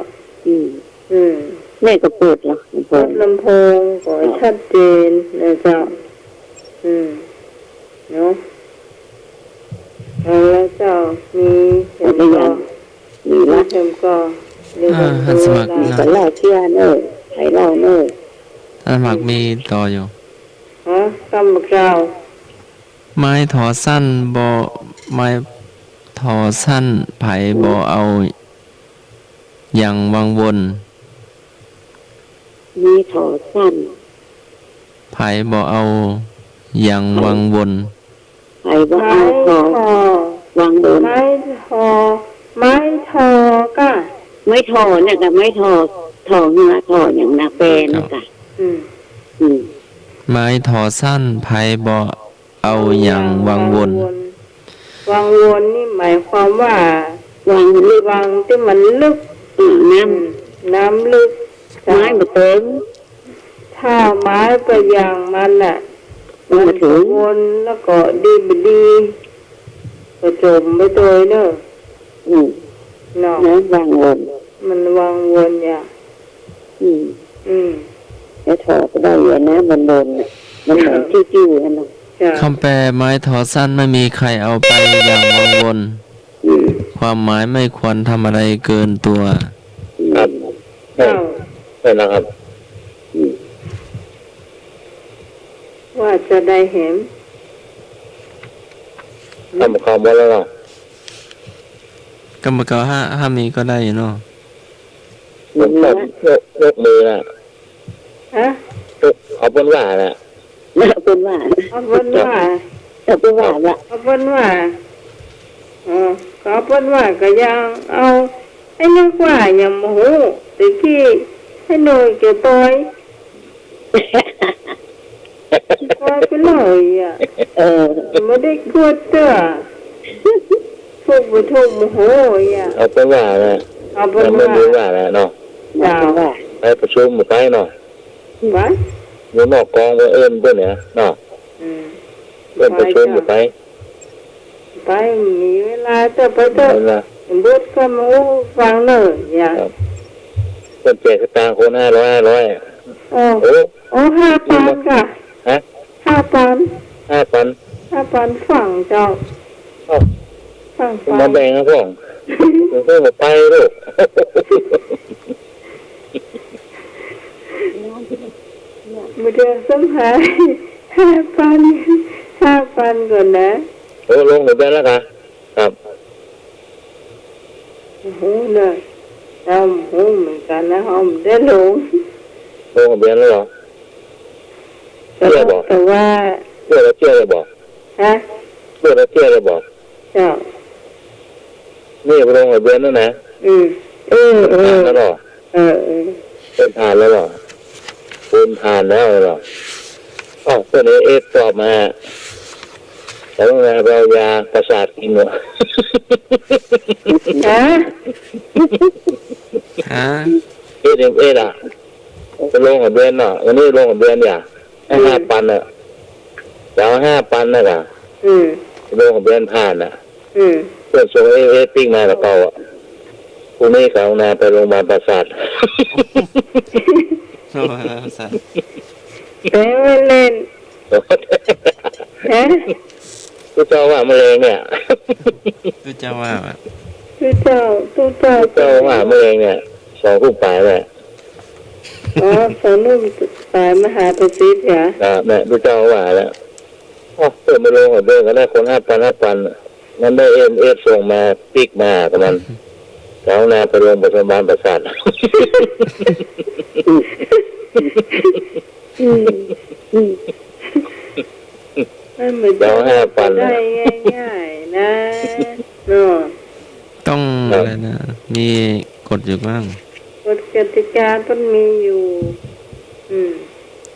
แม่ก็เปิดแล้วลำโพ เปิ ง ดลำโพงก็ชัดเจนนะเจ้าเนาะแล้วเจ้ามีเห็นก็ มี มี ละ เห็นก็เรียกว่า หันสมัคร มีก็เล่าเชื่อเนอะให้เล่าเนอะ ถ้าหมักมีต่ออยู่ ฮะกำกับเรา ไม้ถอสั้นบ่ไม้ถอสั้นไผบ่เอาอย่างวังวน มีถอสั้น ไผบ่เอาอย่างวังวน ไผ่ว่า ไม้ เอา ท ถอ อ วางบน ไม้ทอไม้ทอก็ ไม่ถอเนี่ยก็ไม่ถอเนื้อถออย่างนาแปรนะกะ อืม ไม้ถอสั้นไผบ่เอาอย่างวังวน วังวนนี่หมายความว่าว างลึก วังที่มันลึก น้ำลึก ไม้มาเติม ถ้าไม้ไปอย่างมันน่ะ มันมาถึง วนแล้วก็ดีบดีก็จมไปโดยเนอะเนาะ นะวางวน มันวางวนอย่าง แล้วถอก็ได้อย่างนะบนน่ะมันเหมือนจิ้วๆกันเนาะ จ้ะ คำแปลไม้ถอสั้นไม่มีใครเอาไปอย่างวังวน ความหมายไม่ควรทำอะไรเกินตัว ครับ เจ้า ใช่แล้วครับ ว่าจะได้เห็น ทำความว่าแล้วเนาะ กรรมการห้ามีก็ได้อยู่เนาะ ผมแบบยกมือนะ ฮะ เอาเป็นว่านะ แล้วเป็นว่า เอาเป็นว่า แล้วเป็นว่าละ เอาเป็นว่าขอเป็นว่าก็ยังเอา ไอ้นึกว่าอย่างโมโหตะกี้ให้หน่อยแกปล่อยปล่อยไปเลยอ่ะ ไม่ได้กดเด้อพวกบุทุกโมโหอ่ะ เอาไปว่านะ เอาไป มันไม่ ว่า รู้ว่าแล้วเนาะ จ้าว่า ไปประชุมมาไปเนาะ วะ อยู่นอกกองไปเอิ้นเพื่อนเนี่ยเนาะ อืม เอิ้นประชุมมาไป ไปมีเวลาจะไปเถอะ นั่นล่ะ บุตรก็มาฟังเลยอย่า เพิ่นแจกสตางค์คน500 โอ้ โอ้ โอ้5,000ค่ะ ฮะ 5,000 5,000 ฝั่งเจ้า เอ้า ฝั่ง มาแบ่งนะพ่องเพิ่นมาไปลูก มือเดียวสมหาย5,000ก่อนนะ โอ้ลงไปแล้วกันครับ โอ้โหเนี่ยเราโหเหมือนกันนะเราไม่ได้ลง ลงทะเบียนแล้วเหรอ แต่ว่า เชื่อแล้วเชื่อเลยบอก ฮะ เชื่อแล้วเชื่อเลยบอก เจ้า นี่ไปลงทะเบียนแล้วนะ ผ่าน แล้วเหรอเป็นผ่านแล้วเหรอเป็นผ่านแล้วเหรออ๋อเพื่อนเอฟตอบมาแล้วไงเรายาประสาทกินเหรอ ฮะ ฮะ เอฟอ่ะไปลงทะเบียนเนาะวันนี้ลงทะเบียนอย่าให้5,000อ่ะจะเอา5,000นะกะลงทะเบียนผ่านอ่ะเพื่อนส่งเอฟปิ้งมาแล้วเก่าอ่ะพรุ่งนี้เขานาไปโรงพยาบาลประสาท โอ้สัตว์ แต่ไม่เล่นฮะ กูเจ้าว่ามะเร็งเนี่ย ดูเจ้าว่าอะ ตู้เจ้า เจ้าว่ามะเร็งเนี่ย2 ทุ่มปลายเลย อ๋อสอนนุ่มสายมหาประสิทธิ์เหรอ เนี่ยกูเจ้าว่าแล้วอ๋อเปิดมาลงกับเดินก็ได้คน5,000งั้นได้เอฟส่งมาปิกมากับมันเขานาไปโรงพยาบาลประสาท นั่นเหมือนจะได้ง่ายๆนะเนาะ ต้องอะไรนะ มีกฎอยู่บ้าง กฎกติกาต้องมีอยู่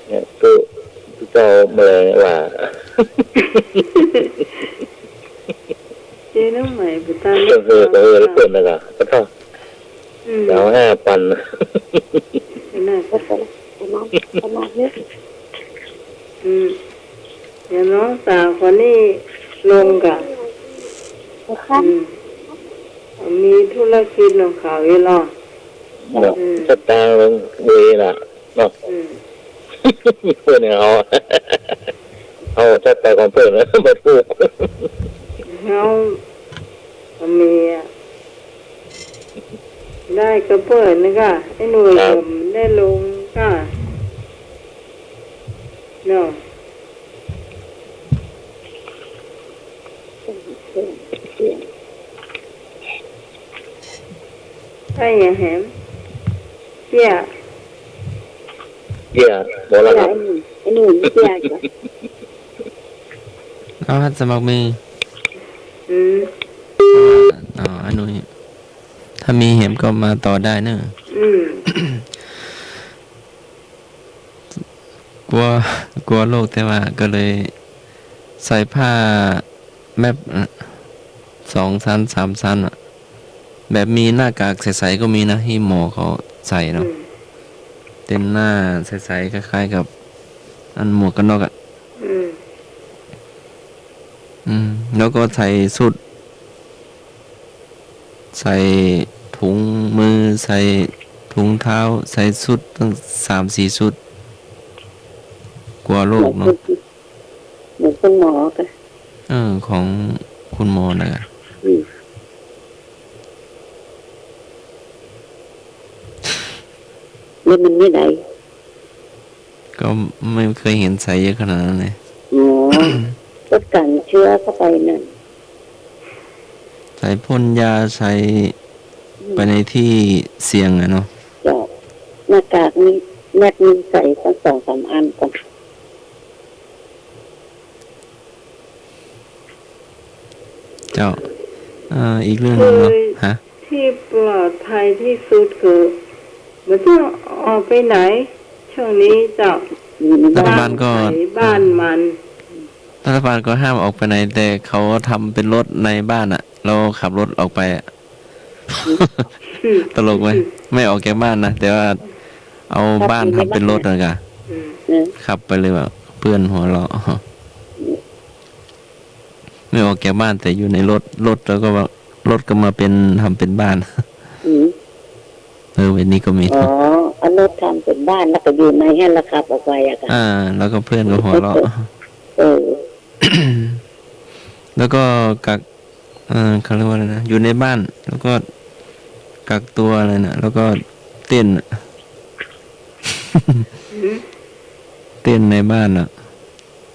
เนี่ยกูเจ้ามะเร็งว่า เจ๊น้องใหม่ปุตตา เพื่อนแล้วเพื่อนนะกะก็ต้องเอา5,000 น่าจะ ประมาณนี้ เดี๋ยวน้องสาวคนนี้ลงกับมีธุรกิจของเขาอยู่หรอ สตางค์ลงเวน่ะเนาะเพื่อนเนี่ยเอาชัดไปของเพื่อนแล้วมาพูด เขามีได้กระเปิดนะก็ไอ้หน่วยได้ลงก็เนาะไอ้ยังแหมเกี่ย เกี่ยบอกแล้วครับ ไอ้หนุ่มเสียจ้ะ เอาฮัดสมัครมี อ๋ออันนู้นถ้ามีเห็มก็มาต่อได้เนอะ กลัวโรคแต่ว่าก็เลยใส่ผ้าแมบ2 ชั้น 3 ชั้นอะแบบมีหน้ากากใสๆก็มีนะที่หมอเขาใส่เนาะเต็มหน้าใสๆคล้ายๆกับอันหมวกกันน็อกอะแล้วก็ใส่สุด ใส่ถุงมือใส่ถุงเท้าใส่สุดตั้ง3-4 สุดกลัวโรคเนาะ เหมือนคุณหมอค่ะ ของคุณหมอนะ แล้วมันไม่ได้ ก็ไม่เคยเห็นใส่เยอะขนาดนั้นเลย อ๋อลดกันเชื้อเข้าไปนั่น ใส่พ่นยาใส่ไปในที่เสี่ยงอะเนาะ จะหน้ากากนี้แมทนึงใส่ตั้ง2-3 อันก่อน เจ้าอีกเรื่องนึงเนาะฮะ ที่ปลอดภัยที่สุดคือมันจะออกไปไหน ช่วงนี้จะ รัฐบาลก็ บ้านมัน รัฐบาลก็ห้ามออกไปไหน แต่เขาทำเป็นรถในบ้านอะเราขับรถออกไปอะ ตลกไหมไม่ออกจากบ้านนะแต่ว่าเอาบ้านทำเป็นรถเลยกะ ขับไปเลยแบบเพื่อนหัวเราะไม่ออกจากบ้านแต่อยู่ในรถแล้วก็ว่ารถก็มาเป็นทำเป็นบ้านเวนี้ก็มี อ๋อเอารถทำเป็นบ้านแล้วก็อยู่ในให้ราคาออกไปอะค่ะ แล้วก็เพื่อนก็หัวเราะ แล้วก็กักเขาเรียกว่าอะไรนะอยู่ในบ้าน แล้วก็กักตัวอะไรนะแล้วก็เต้น เต้นในบ้านอ่ะ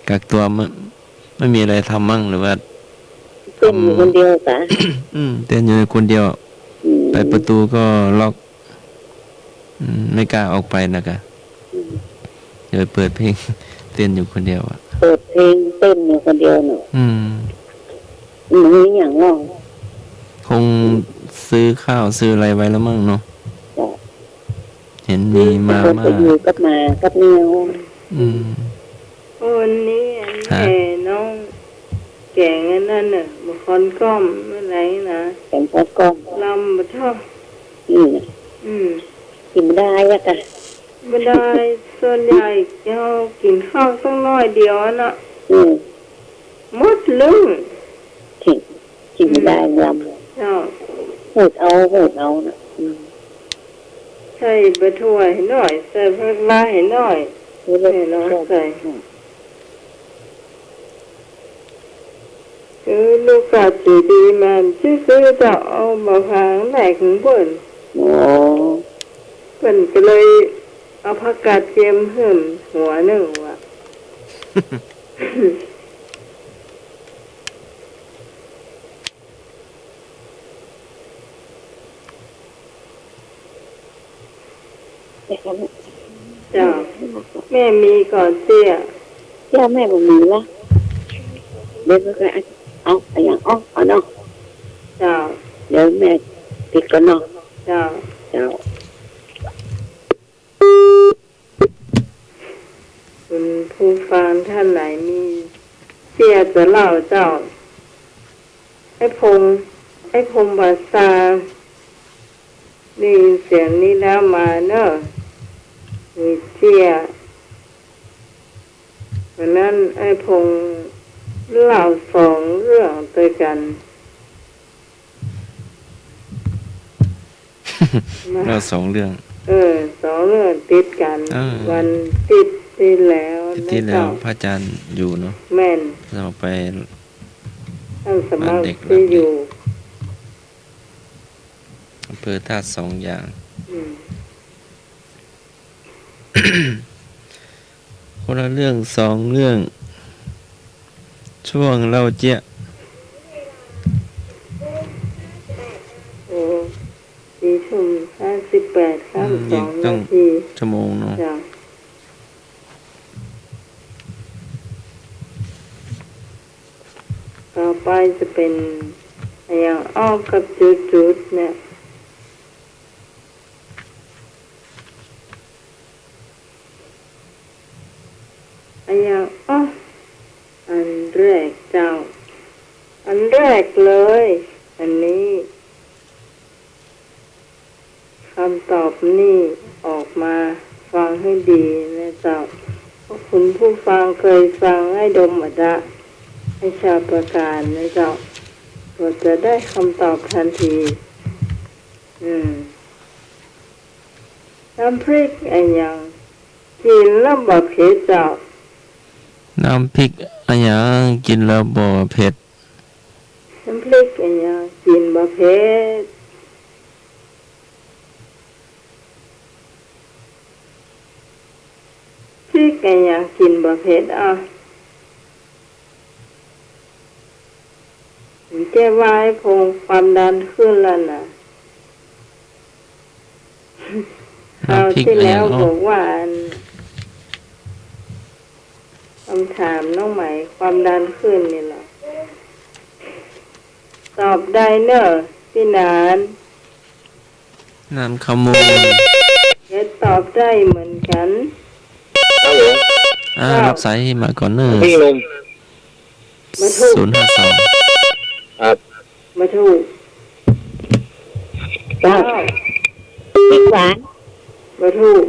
กักตัวไม่มีอะไรทำมั่งหรือว่า เต้นอยู่คนเดียวจ้ะ เต้นอยู่คนเดียวไปประตูก็ล็อกไม่กล้าออกไปนะคะเดี๋ยวเปิดเพลง เต้นอยู่คนเดียวอ่ะ เปิดเพลงเต้นอยู่คนเดียวเนาะมีอย่างว่า คงซื้อข้าวซื้ออะไรไว้แล้วมั่งเนาะเห็นมีมาม่า อยู่กับมากับเมียว วันนี้แม่น้องแก่งอันนั้นน่ะบุคคลก้อมเมื่อไหร่นะ แข่งพอดกล้อง ลำบ่ชอบ กินได้อะค่ะ บ่ได้ส่วนใหญ่เรากินข้าวสักน้อยเดียวน่ะหมดลึง กินได้ลำ เจ้า หูดเอานะ ใส่บะถั่วให้หน่อยใส่ผักลาให้หน่อยให้น้องใส่ลูกกาจีดีมันซื้อจะเอามาพางไหนของเพิ่นเพิ่นก็เลยเอาผักกาดเทียมเพิ่มหัวหนึ่งว่ะ จ้าแม่มีก่อนเสีย แม่บ่มีละเดี๋ยวก็เอาอย่างเอาเนาะ จ้า เดี๋ยวแม่ติดก่อนเนาะ จ้า คุณผู้ฟังท่านไหนมีเสียจะเล่าเจ้าไอ้พงภาษาได้ยินเสียงนี้แล้วมาเนอะมีเสียวันนั้นไอ้พงเล่า2 เรื่องด้วยกัน เรา2 เรื่อง 2 เรื่องติดกัน วันติดที่แล้วพระอาจารย์อยู่เนาะ แม่น เราไป ท่านสมัครที่อยู่ อำเภอธาตุ2 อย่าง คนละเรื่อง2 เรื่อง ช่วงเล่าเจี๊ย4:58 ครับ 2 นาที ชั่วโมงเนาะต่อไปจะเป็นอย่างอ้อกับจุดๆเนี่ยอย่างอ้ออันแรกเจ้าอันแรกเลยอันนี้คำตอบนี่ออกมาฟังให้ดีนะเจ้าเพราะคุณผู้ฟังเคยฟังให้ดมอดะให้ชาประการนะเจ้าก็จะได้คำตอบทันทีน้ำพริกอันยังกินแล้วบ่เผ็ดเจ้าน้ำพริกอันยังกินแล้วบ่เผ็ดน้ำพริกอันยังกินบ่เผ็ดพริกอันยังกินบ่เผ็ดเจ้าวายพงความดันขึ้นแล้วนะคราวที่แล้วบอกว่าคำถามน้องใหม่ความดันขึ้นนี่แหละตอบได้เนอะพี่นาน นามขมูล แกตอบได้เหมือนกัน ครับผม รับสายมาก่อนเนอร์ พี่ลม มาถูก 052 ครับ มาถูก เจ้า เจ้า พริกหวาน มาถูก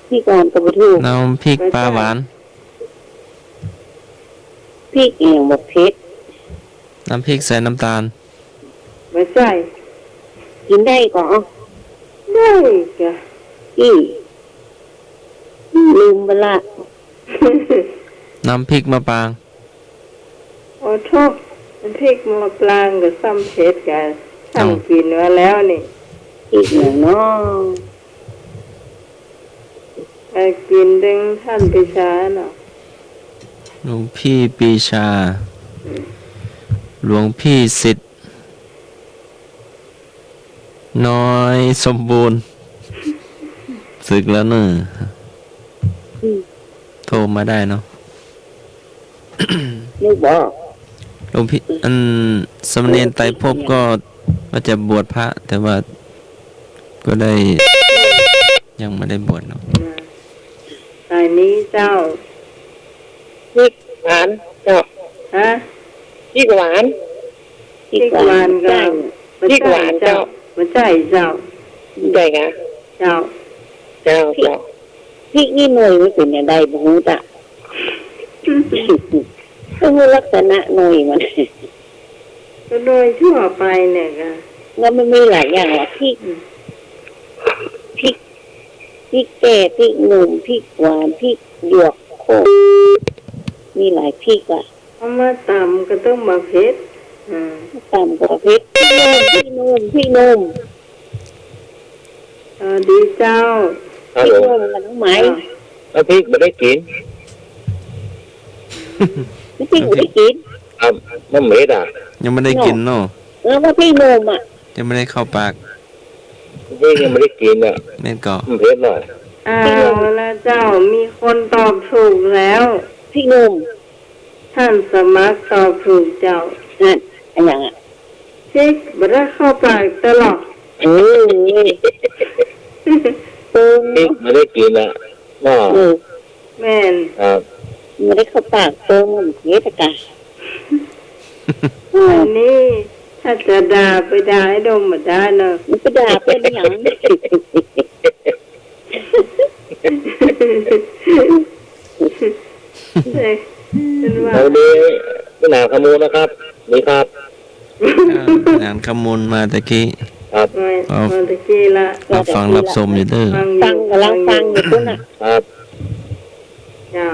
พริกหวานกับบุทู น้ำพริกปลาหวาน พริกเอียงบกเผ็ด น้ำพริกใส่น้ำตาล ไม่ใช่ กินได้ก่อน ได้กะ อีลืมไปละ น้ำพริกมะปราง โอ้โทษมันพริกมาปลางกับซ้ำเผ็ดกันท่านกินมาแล้วนี่ อีกอย่างเนาะ ไปกินดึงท่านไปช้าเนาะ หลวงพี่ปีชา หลวงพี่สิทธิ์น้อยสมบูรณ์ศึกแล้วเนอะโทรมาได้เนาะ นึกบอก หลวงพี่สมณเณรไตรภพก็ว่าจะบวชพระ แต่ว่าก็ได้ยังไม่ได้บวชเนาะ ตายนี้เจ้า พริกหวานเจ้า ฮะ พริกหวาน พริกหวานก็ พริกหวานเจ้า มันใช่เจ้า ใช่กะ เจ้า เจ้าเจ้า พริกนี่หน่วยมันเป็นอย่างใดบุ้งจ้ะก็คือลักษณะหน่วยมัน ก็โดยทั่วไปเนี่ยก็ แล้วมันมีหลายอย่างหรอพริกพริกแก่พริกหนุ่มพริกหวานพริกหยวกโคกมีหลายพริกอ่ะ เอามาตำก็ต้องมาเผ็ดต่ำกว่าพริกพี่นุ่มดีเจ้า ครับ พี่ ผม นุ่มมันต้องไหม แล้วพริกไม่ได้กิน พี่ไม่ได้กิน ครับมันเหม็ดอ่ะ ยังไม่ได้กินเนาะ ว่าพี่นุ่มอ่ะ ยังไม่ได้เข้าปาก พริกยังไม่ได้กินอ่ะ แม่นก็ มันเผ็ดหน่อย อ้าวแล้วเจ้ามีคนตอบถูกแล้ว พี่นุ่ม ท่านสมัครตอบถูกเจ้า นั่นอันอย่างอ่ะ พริกบ่ได้เข้าปากตลอด เอ้ยเติม พริกไม่ได้กินอ่ะว่า แม่น ครับ ไม่ได้เข้าปากเติมมันเยอะตะกะ อันนี้ถ้าจะด่าไปด่าให้ดมมาได้เนอะ มันก็ด่าเป็นอย่าง เป็นว่า เราดีพี่หนาขโมยนะครับนี่ครับ งานขมูลมาตะกี้ ครับ เมื่อตะกี้ละ รับฟังรับชมอยู่เด้อ ฟังกำลังฟังอยู่พุ่นอ่ะ ครับ เจ้า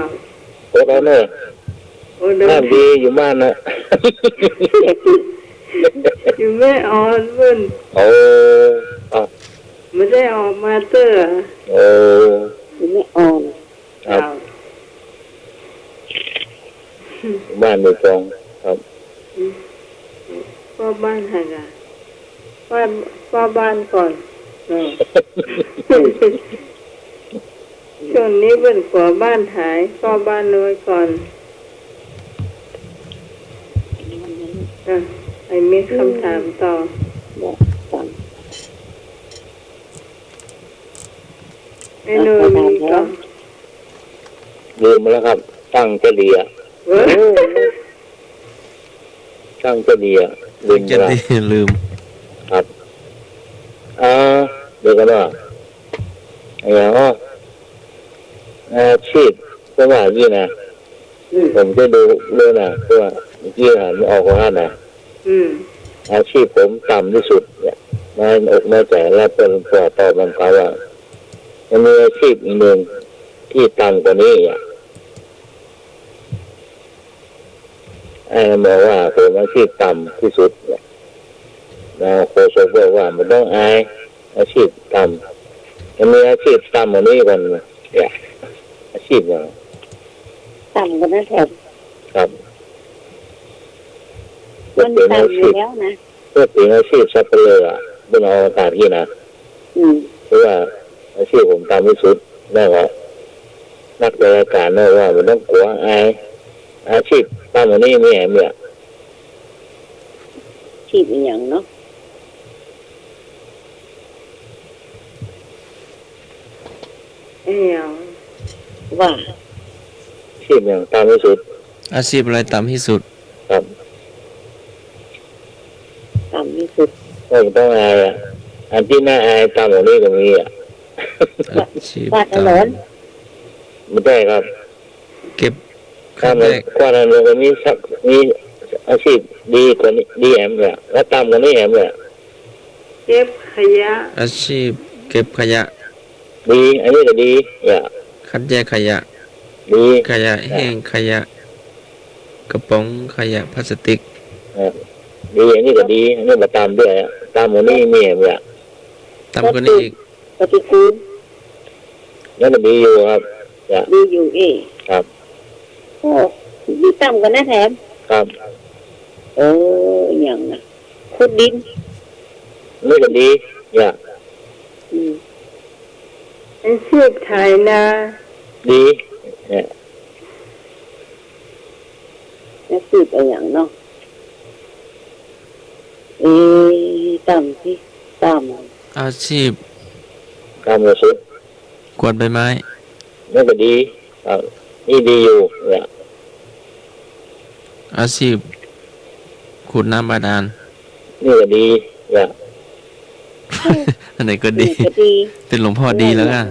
โคตรเอาเนอะ โอ้เดิ น้ำดีอยู่บ้านนะ อยู่ไม่ออนเพิ่น โอ้ครับ ไม่ได้ออกมาเตอร์ โอ้ ไม่อ่อน ครับ เจ้า บ้านมือจองครับ พ่อบ้านหักอ่ะพ่อบ้านก่อนช่วงนี้เป็นขอบ้านหายพ่อบ้านน้อยก่อนไอ้มีคำถามต่อ ฟัง ไอ้หนูมีก่อน ลืมมาแล้วครับ ตั้งเจดีย์อะ เว้ย ตั้งเจดีย์อะลืม จะ ไปแล้ว ได้ลืม ครับเดี๋ยวกันว่าอาชีพก็ว่ายี่นะผมจะดูเรื่องนะเพราะว่าเมื่อกี้อ่านไม่ออกว่านะ อาชีพผมต่ำที่สุดเนี่ยนายอกนายใจและเป็นปอต่อมันเขาว่ามันมีอาชีพอีกหนึ่งที่ต่ำกว่านี้อ่ะไอ้บอกว่าผมอาชีพต่ำที่สุดเนี่ยนะโคชกบอกว่ามันต้องอายอาชีพต่ำมันมีอาชีพต่ำกว่านี้กันเนี่ยอาชีพอย่าง ต่ำกว่านั้นแถบ ครับ มันต่ำอยู่แล้วนะ เพื่อเป็นอาชีพซัพพลายเออร์บนอวกาศที่นะเพราะว่าอาชีพผมตามที่สุดแล้วก็นักรายการนะว่ามันต้องกลัวอายอาชีพตามวันนี้ไม่แอบเนี่ย ชีพอย่างเนาะ อย่าง ว่า ชีพอย่างตามที่สุด อาชีพอะไรต่ำที่สุด ครับ ต่ำที่สุด ก็ต้องอายอ่ะอันที่น่าอายตามของนี้ก็มีอ่ะ อาชีพ วาดถ ต่ นน ไม่ได้ครับ ำเก็บ ถ้า ขั้น มั แร น ก กว่านั้นเราก็มีอาชีพดีกว่านี้ดีแอมเลยอะแล้วตามกว่านี้แอมเลยอะ เก็บขยะ อาชีพเก็บขยะ ดีอันนี้ก็ดีอย่า คัดแยกขยะ ดี ขยะแห้งขยะ กระป๋องขยะพลาสติก ดีอันนี้ก็ดีอันนี้มาตามด้วยอะตามกว่านี้มีแอมเลยอะ ต่ำกว่านี้อีก ปฏิกูล นั่นก็ดีอยู่ครับอย่า ดีอยู่เอ ครับ โอ้ดีต่ำกันนะแถม ครับ อย่างน่ะขุดดิน นี่ก็ดีอย่า อืม อาชีพไถนา ดีเนี่ย แล้วสืบอะไรอย่างเนาะต่ำที่ต่ อาชีพ ตามกว่าสุด กวาดใบไม้ นั่นก็ดีครับนี่ดีอยู่อย่า อาชีพขุดน้ำบาดาล นี่ก็ดีอย่า อันไหนก็ ำ ดี ก็ดี เป็นหลวงพ่อดีแล้วอ่ะ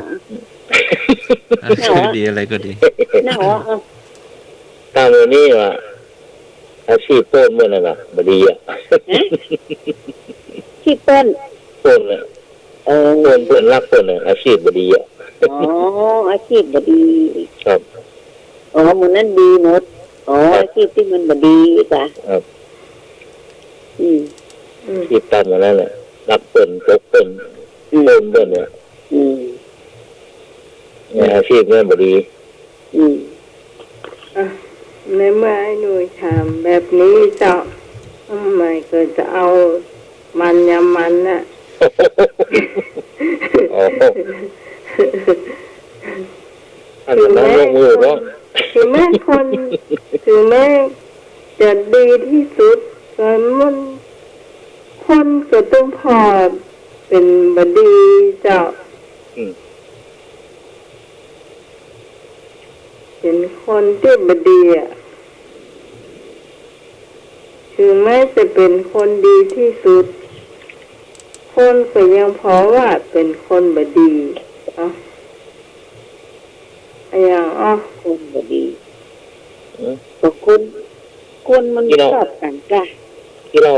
อาชีพดีอะไรก็ดี น่าว่าเอา ตามตัวนี้ว่าอาชีพต้นเมื่อนั้นน่ะบดีอ่ะ ที่เปิ้น ต้นน่ะต้นรักต้นน่ะอาชีพบดีอ่ะ อ๋ออาชีพบดี ครับ อ๋อมันนั้นดีหมดอ๋ออาชีพที่มันบดีจ้ะ ครับ อืม อาชีพตามมาแล้วแหละรักต้นปกต้นต้นเนี่ย อืม เนี่ยอาชีพเนี่ยบดี อืม อ่ะในเมื่อไอ้หนูถามแบบนี้เจ้าทำไมก็จะเอามันยำมันน่ะ โอ้โหอันนั้นลงมือเนาะ ถึงแม้คนถึงแม้จะดีที่สุดแต่มันคนก็ต้องพอเป็นบดีเจ้า อืม เป็นคนที่บดีอ่ะถึงแม้จะเป็นคนดีที่สุด คนก็ยังพอว่าเป็นคนบดีเนาะอย่างคนบดีก็คนมันชอบกันจ้ะ ที่เรา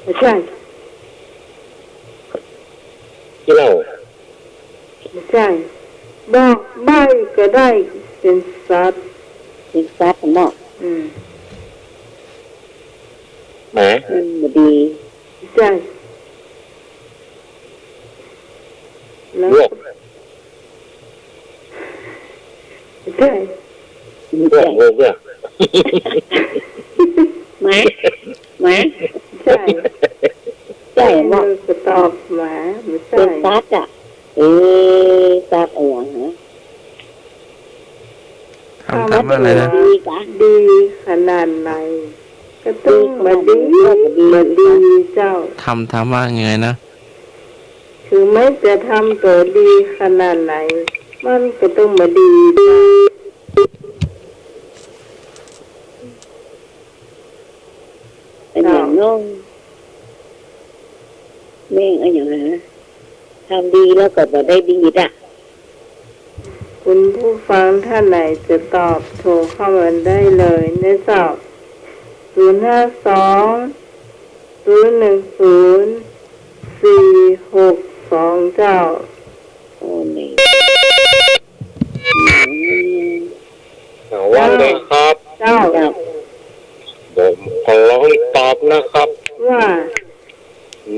ไม่ใช่ ที่เรา ไม่ใช่บอกใบก็ได้เป็นสัตว์ เป็นซัดเนาะ หมา มันบดี ไม่ใช่แล้ว ลวก ไม่ใช่ มี ลว ใจ กโลกเนี่ย หมาหมา ใช่ ใจเนาะ ก็ตอบหมาไม่ใช่ เป็นซัดอ่ะซัดอะไรอย่างเงี้ย ทำว่าอะไรนะ ดีจ้ะ ดีขนาดไหนก็ต้องมาดีมาดีเจ้า ทำว่าไงนะ ถึงแม้จะทำตัวดีขนาดไหน มันก็ต้องมาดีเจ้า เป็นอย่างน้องแม่งอะไรอย่างเงี้ยทำดีแล้วก็บ่ได้ดีอ่ะ คุณผู้ฟังท่านไหนจะตอบโทรเข้ามาได้เลยในสอบ052-010-462เจ้า โอ้นี่ ว่าไงครับ เจ้า เจ้า ผมขอร้องตอบนะครับ ว่า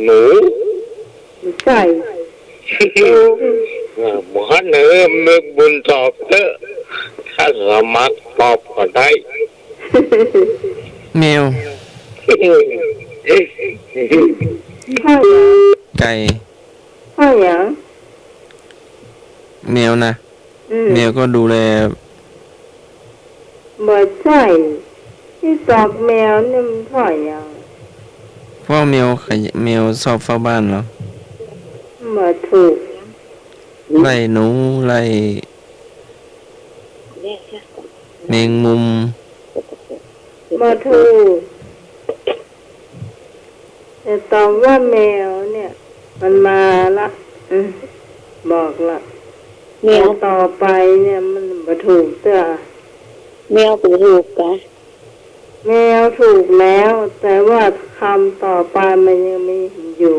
หนู ไม่ใช่ หมอเนื้อมึกบุญตอบเถอะถ้าสมัครตอบก็ได้ แมว พ่อหยัง ไก่ พ่อหยัง แมวนะ อืม แมวก็ดูแล บ่ใช่ที่ตอบแมวนี่มันพ่อหยัง เพราะแมวชอบเฝ้าบ้านเหรอ บ่ถูก ไล่หนูไล่แมงมุม มาถูกแต่ตอบว่าแมวเนี่ย มันมาละบอกละ แมว ต่อไปเนี่ยมันมาถูกจ้ะ แมวเป็นลูกกะ แมวถูกแล้ว แต่ว่าคำต่อไปมันยังมีอยู่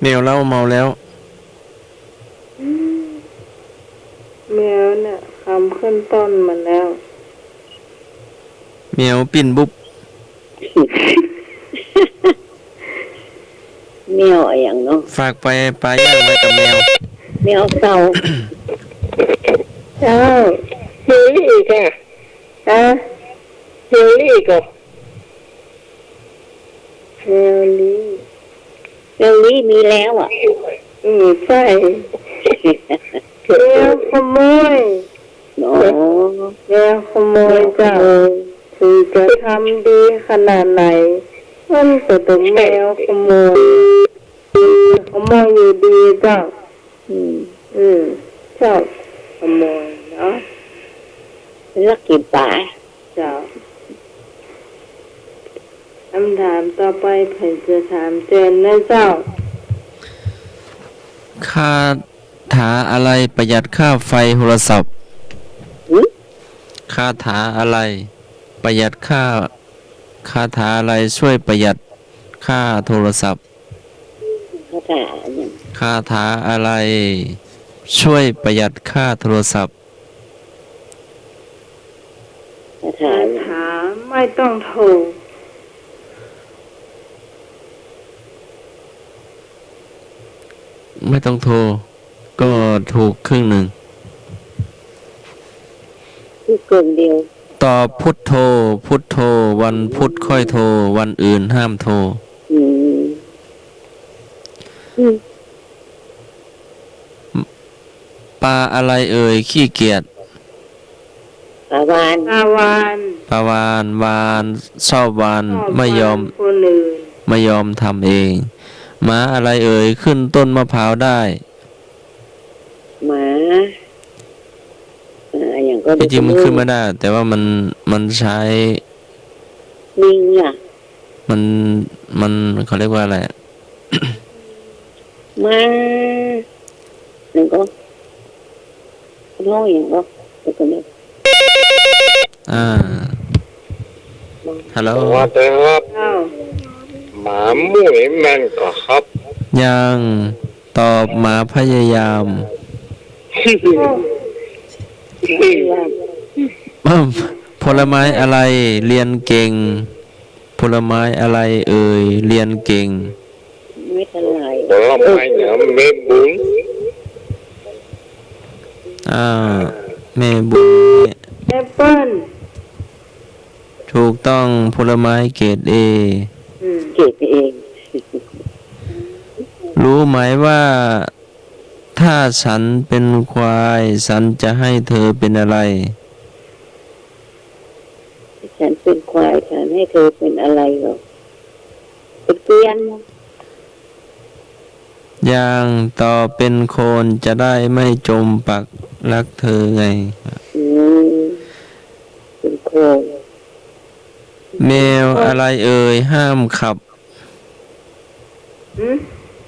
แมวเล่าเมาแล้ว แมวเนี่ยคำขึ้นต้นมาแล้ว แมวปิ่นบุบ แมวอะไรอย่างเนาะ ฝากไปปลาย่างไว้กับแมว แมวเศร้า เจ้า เฮลี่ค่ะ เฮ เฮลี่ก็ เฮลี่ แมวนี้มีแล้วอ่ะ ใช่แมวขโมย อ๋อ แมวขโมยจ้ะถึงจะทำดีขนาดไหนมันก็ต้องแมวขโมยอยู่ดีจ้ะ ชอบขโมยเนาะ รักกินปลา จ้ะคำถามต่อไปเพิ่นจะถามเจนนะเจ้า คาถาอะไรประหยัดค่าไฟโทรศัพท์คาถาอะไรประหยัดคาถาอะไรช่วยประหยัดค่าโทรศัพท์ เขาถามอย่าง คาถาอะไรช่วยประหยัดค่าโทรศัพท์ เขาถา ถาม ถามไม่ต้องโทร ไม่ต้องโทร ก็ถูกครึ่งหนึ่ง คือเกินเดียว ตอบพุทโธ พุทโธ วันพุธค่อยโทร วันอื่นห้ามโทร อืม ปลาอะไรเอ่ยขี้เกียจ ปลาวาน อาวาน ปลาวานวานชอบวาน ชอบ ไม่ยอม คนอื่น ไม่ยอมทำเองหมาอะไรเอ่ยขึ้นต้นมะพร้าวได้ หมาอย่างก็ ที่จริงมันขึ้นไม่ได้ แต่ว่ามันใช้ ลิงอ่ะ มันเขาเรียกว่าอะไร มาหนึ่งก็น้อยอย่างก็ตัวนี้ ฮัลโหล ว่าแต่ครับ เจ้า หมาหมุ้ยแม่นก็ครับ ยังตอบหมาพยายาม ผลไม้อะไรเรียนเก่ง ผลไม้อะไรเอ่ยเรียนเก่ง ไม่เท่าไหร่ ผลไม้เนี่ยเมบุญ แม่บุญเนี่ย แอปเปิ้ล ถูกต้องผลไม้เกรดเอ เก็บเอง รู้ไหมว่า ถ้าฉันเป็นควายฉันจะให้เธอเป็นอะไร ฉันเป็นควายฉันให้เธอเป็นอะไรหรอเป็นเกวียน อย่างต่อเป็นโคนจะได้ไม่จมปักรักเธอไง เป็นโคง แมวอะไรเอ่ยห้ามขับ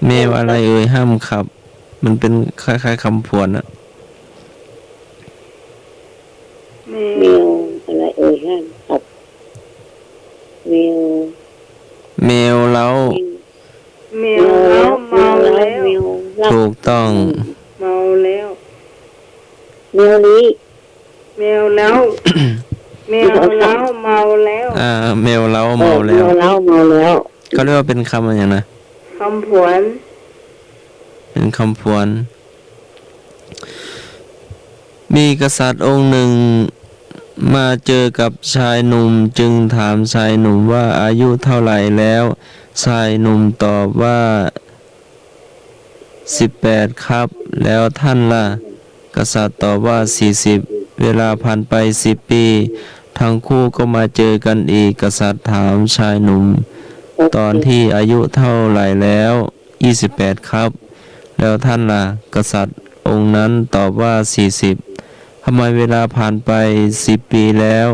แมวอะไรเอ่ยห้ามขับ มันเป็นคล้ายๆคำผวนอะ แม แม ว วอะไรเอ่ยห้ามขับแมว แมวเล้า แมวแล้วเมาแล้ว แมวรัก ถูกต้อง เมาแล้ว แมวลี แมวแล้ว แมวแล้วเมาแล้ว แมวเล้าเมาแล้ว เมาแล้ว เขาเรียกว่าเป็นคำอะไรอย่างนะ คำผวน เป็นคำผวน มีกษัตริย์องค์หนึ่งมาเจอกับชายหนุ่มจึงถามชายหนุ่มว่าอายุเท่าไหร่แล้วชายหนุ่มตอบว่า18ครับแล้วท่านล่ะกษัตริย์ตอบว่า40เวลาผ่านไป10 ปีทั้งคู่ก็มาเจอกันอีกกษัตริย์ถามชายหนุ่ม ตอนที่อายุเท่าไหร่แล้ว28ครับ แล้วท่านล่ะกษัตริย์องค์นั้นตอบว่า40ทำไมเวลาผ่านไป10 ปีแล้ว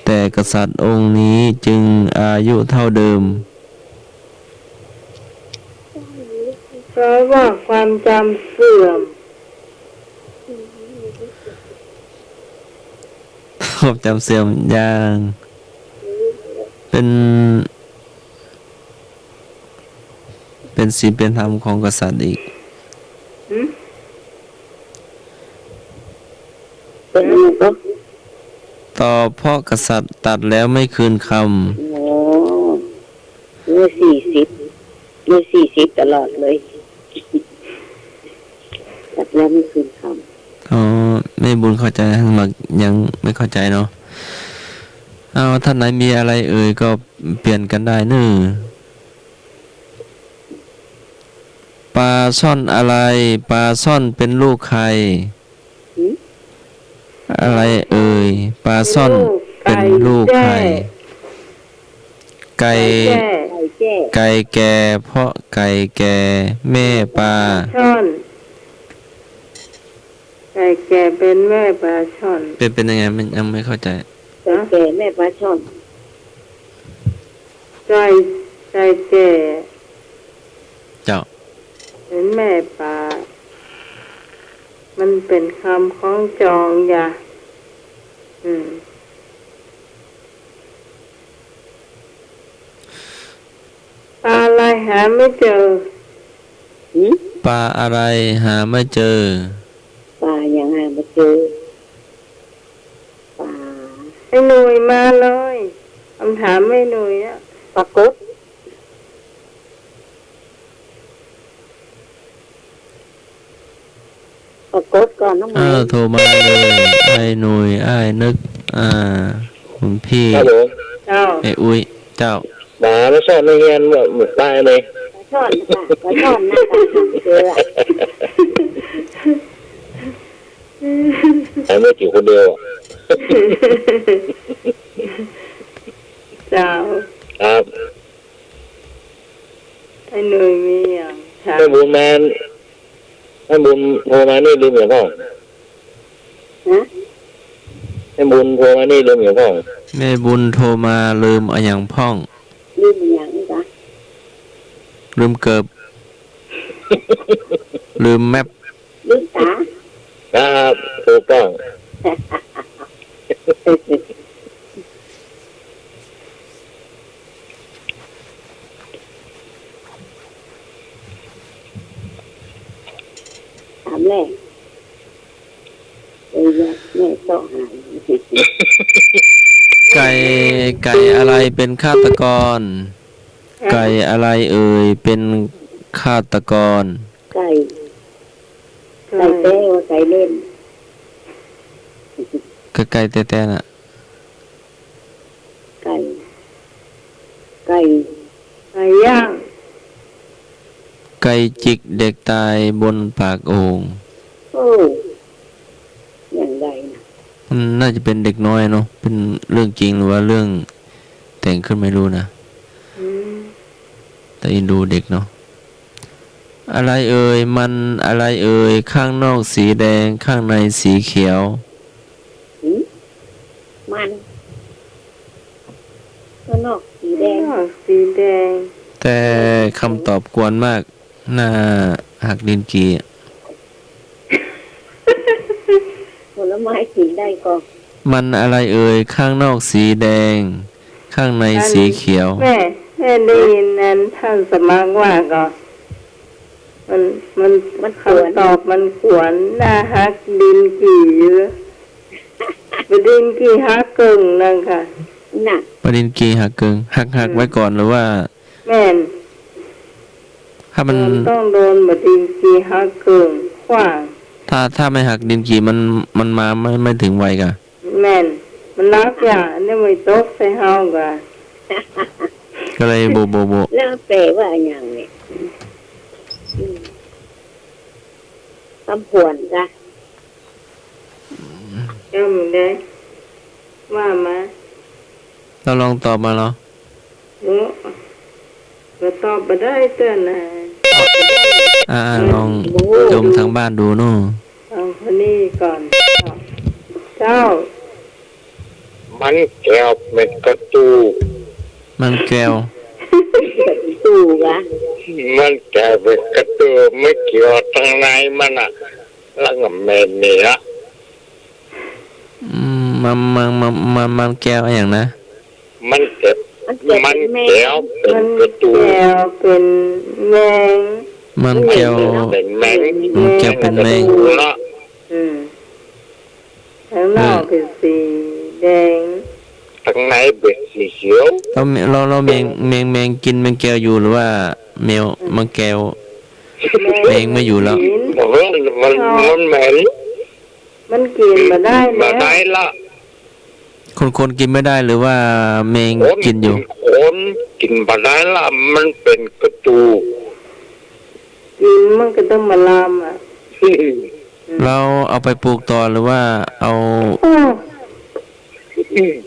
แต่กษัตริย์องค์นี้จึงอายุเท่าเดิม เพราะว่าความจำเสื่อม ความจำเสื่อมอย่างเป็นศีลเป็นธรรมของกษัตริย์อีก เป็นยังไงก็ ต่อเพราะกษัตริย์ตัดแล้วไม่คืนค โอ้เมื่อ40ตลอดเลยตัดแล้วไม่คืนค ำอ๋อไม่บุญเข้าใจท่านหมักยังไม่เข้าใจเนาะเอาท่านไหนมีอะไรเอ่ยก็เปลี่ยนกันได้เนอะปลาซ่อนอะไรปลาซ่อนเป็นลูกใคร อะไรเอ่ยปลาซ่อนเป็นลูกใคร ไก่ ำไก่แจ้ ไก่แก่เพราะไก่แก่แม่ปลา ช่อนไก่แก่เป็นแม่ปลาช่อน เป็นยังไงมันยังไม่เข้าใจ ไก่แก่แม่ปลาช่อน ไก่แก่ เจ้า เป็นแม่ปลามันเป็นคำของจองอย่าปลาอะไรหาไม่เจอ ปลาอะไรหาไม่เจอ ปลาอย่างหามาเจอปลา ให้หน่วยมาเลยคำถามไม่หน่วยอะ ปลากดปลากดก่อนน้องไม้ โทรมาเลยไอ้หนุ่ยไอ้นึกคุณพี่ ครับผม เจ้า ไอ้อุ้ยเจ้า หมาไม่ชอบไม่เงียนหมดตายเลย ปลาช่อนค่ะปลาช่อนนะปลาช่อนเจออะ หายไม่กี่คนเดียวอะ เจ้า ครับ ให้หน่วยมีอย่างถาม ให้บุญมาให้บุญโทรมานี่ลืมอย่างพ่อ ฮะ ให้บุญโทรมานี่ลืมอย่างพ่อ แม่บุญโทรมาลืมอะอย่างพ่อง ลืมอย่างนี้จ้ะ ลืมเกิบ ลืมแมป ลืมตา ครับถูกต้อง ถามแรกแม่ต่อหาย ไก่อะไรเป็นฆาตกร ไก่อะไรเอ่ยเป็นฆาตกร ไก่เต้ว่าไก่เล่น ก็ไก่แต่น่ะ ไก่ ไก่ย่าง ไก่จิกเด็กตายบนปากโอ่ง โอ้อย่างไรนะ มันน่าจะเป็นเด็กน้อยเนาะเป็นเรื่องจริงหรือว่าเรื่องแต่งขึ้นไม่รู้นะแต่อินดูเด็กเนาะอะไรเอ่ยมันอะไรเอ่ยข้างนอกสีแดงข้างในสีเขียว มันข้างนอกสีแดง สีแดง แต่คำตอบกวนมากหน้าหักดินกีอะ ผลไม้กินได้ก็ มันอะไรเอ่ยข้างนอกสีแดง ข้างในสีเขียว แม่ได้ยินนั้นท่านสมัครว่าก็มันคำตอบมันขวนหน้าฮักดินกี่เยอะดินกี่ฮักเกิงนั่นค่ะ น่ะ ประดินกีหักเกิงหักไว้ก่อนหรือว่า แม่น ถ้ามัน ต้องโดนบดินกี่ฮักเกิงขว้าง ถ้าไม่หักดินกีมันมาไม่ถึงวัยกะ แม่นมันรักอย่างนี่ไม่ตกใส่เฮากะ ก็เลยโบ แล้วแปลว่าอย่างนี้คำผวนจ้ะ จำได้ว่ามา เราลองตอบมาเนาะ หนู ก็ตอบมาได้เต้นนะ ลองโยมทางบ้านดูนู่น เอาคนนี้ก่อนเจ้า มันแก้วเป็นกระตู มันแก้ว ตู้กะ มันแก้วเป็นกระตูไม่เกี่ยวทางในมันอ่ะแล้วก็เมนนี่ละ มันแก้วอย่างนะ มันเก็บมันแก้วเป็น มัน กระตู แก้วเป็นแมง มันแก้ว เป็นแมง มันแก้วเป็นแมง ละ ข้างนอกเป็นสีแดง ทางในเป็นสีเขียว เราแมงกินแมงแก้วอยู่หรือว่าแมวมันแก้ว แมงไม่อยู่แล้ว มันเหม็น มันกินมาได้ มา แล้ว ได้ละ คนกินไม่ได้หรือว่าแมงกินอยู่ คนกินมาได้ละมันเป็นกระตู กินมันก็ต้องมาลามอ่ะ เราเอาไปปลูกต่อหรือว่าเอา โอ้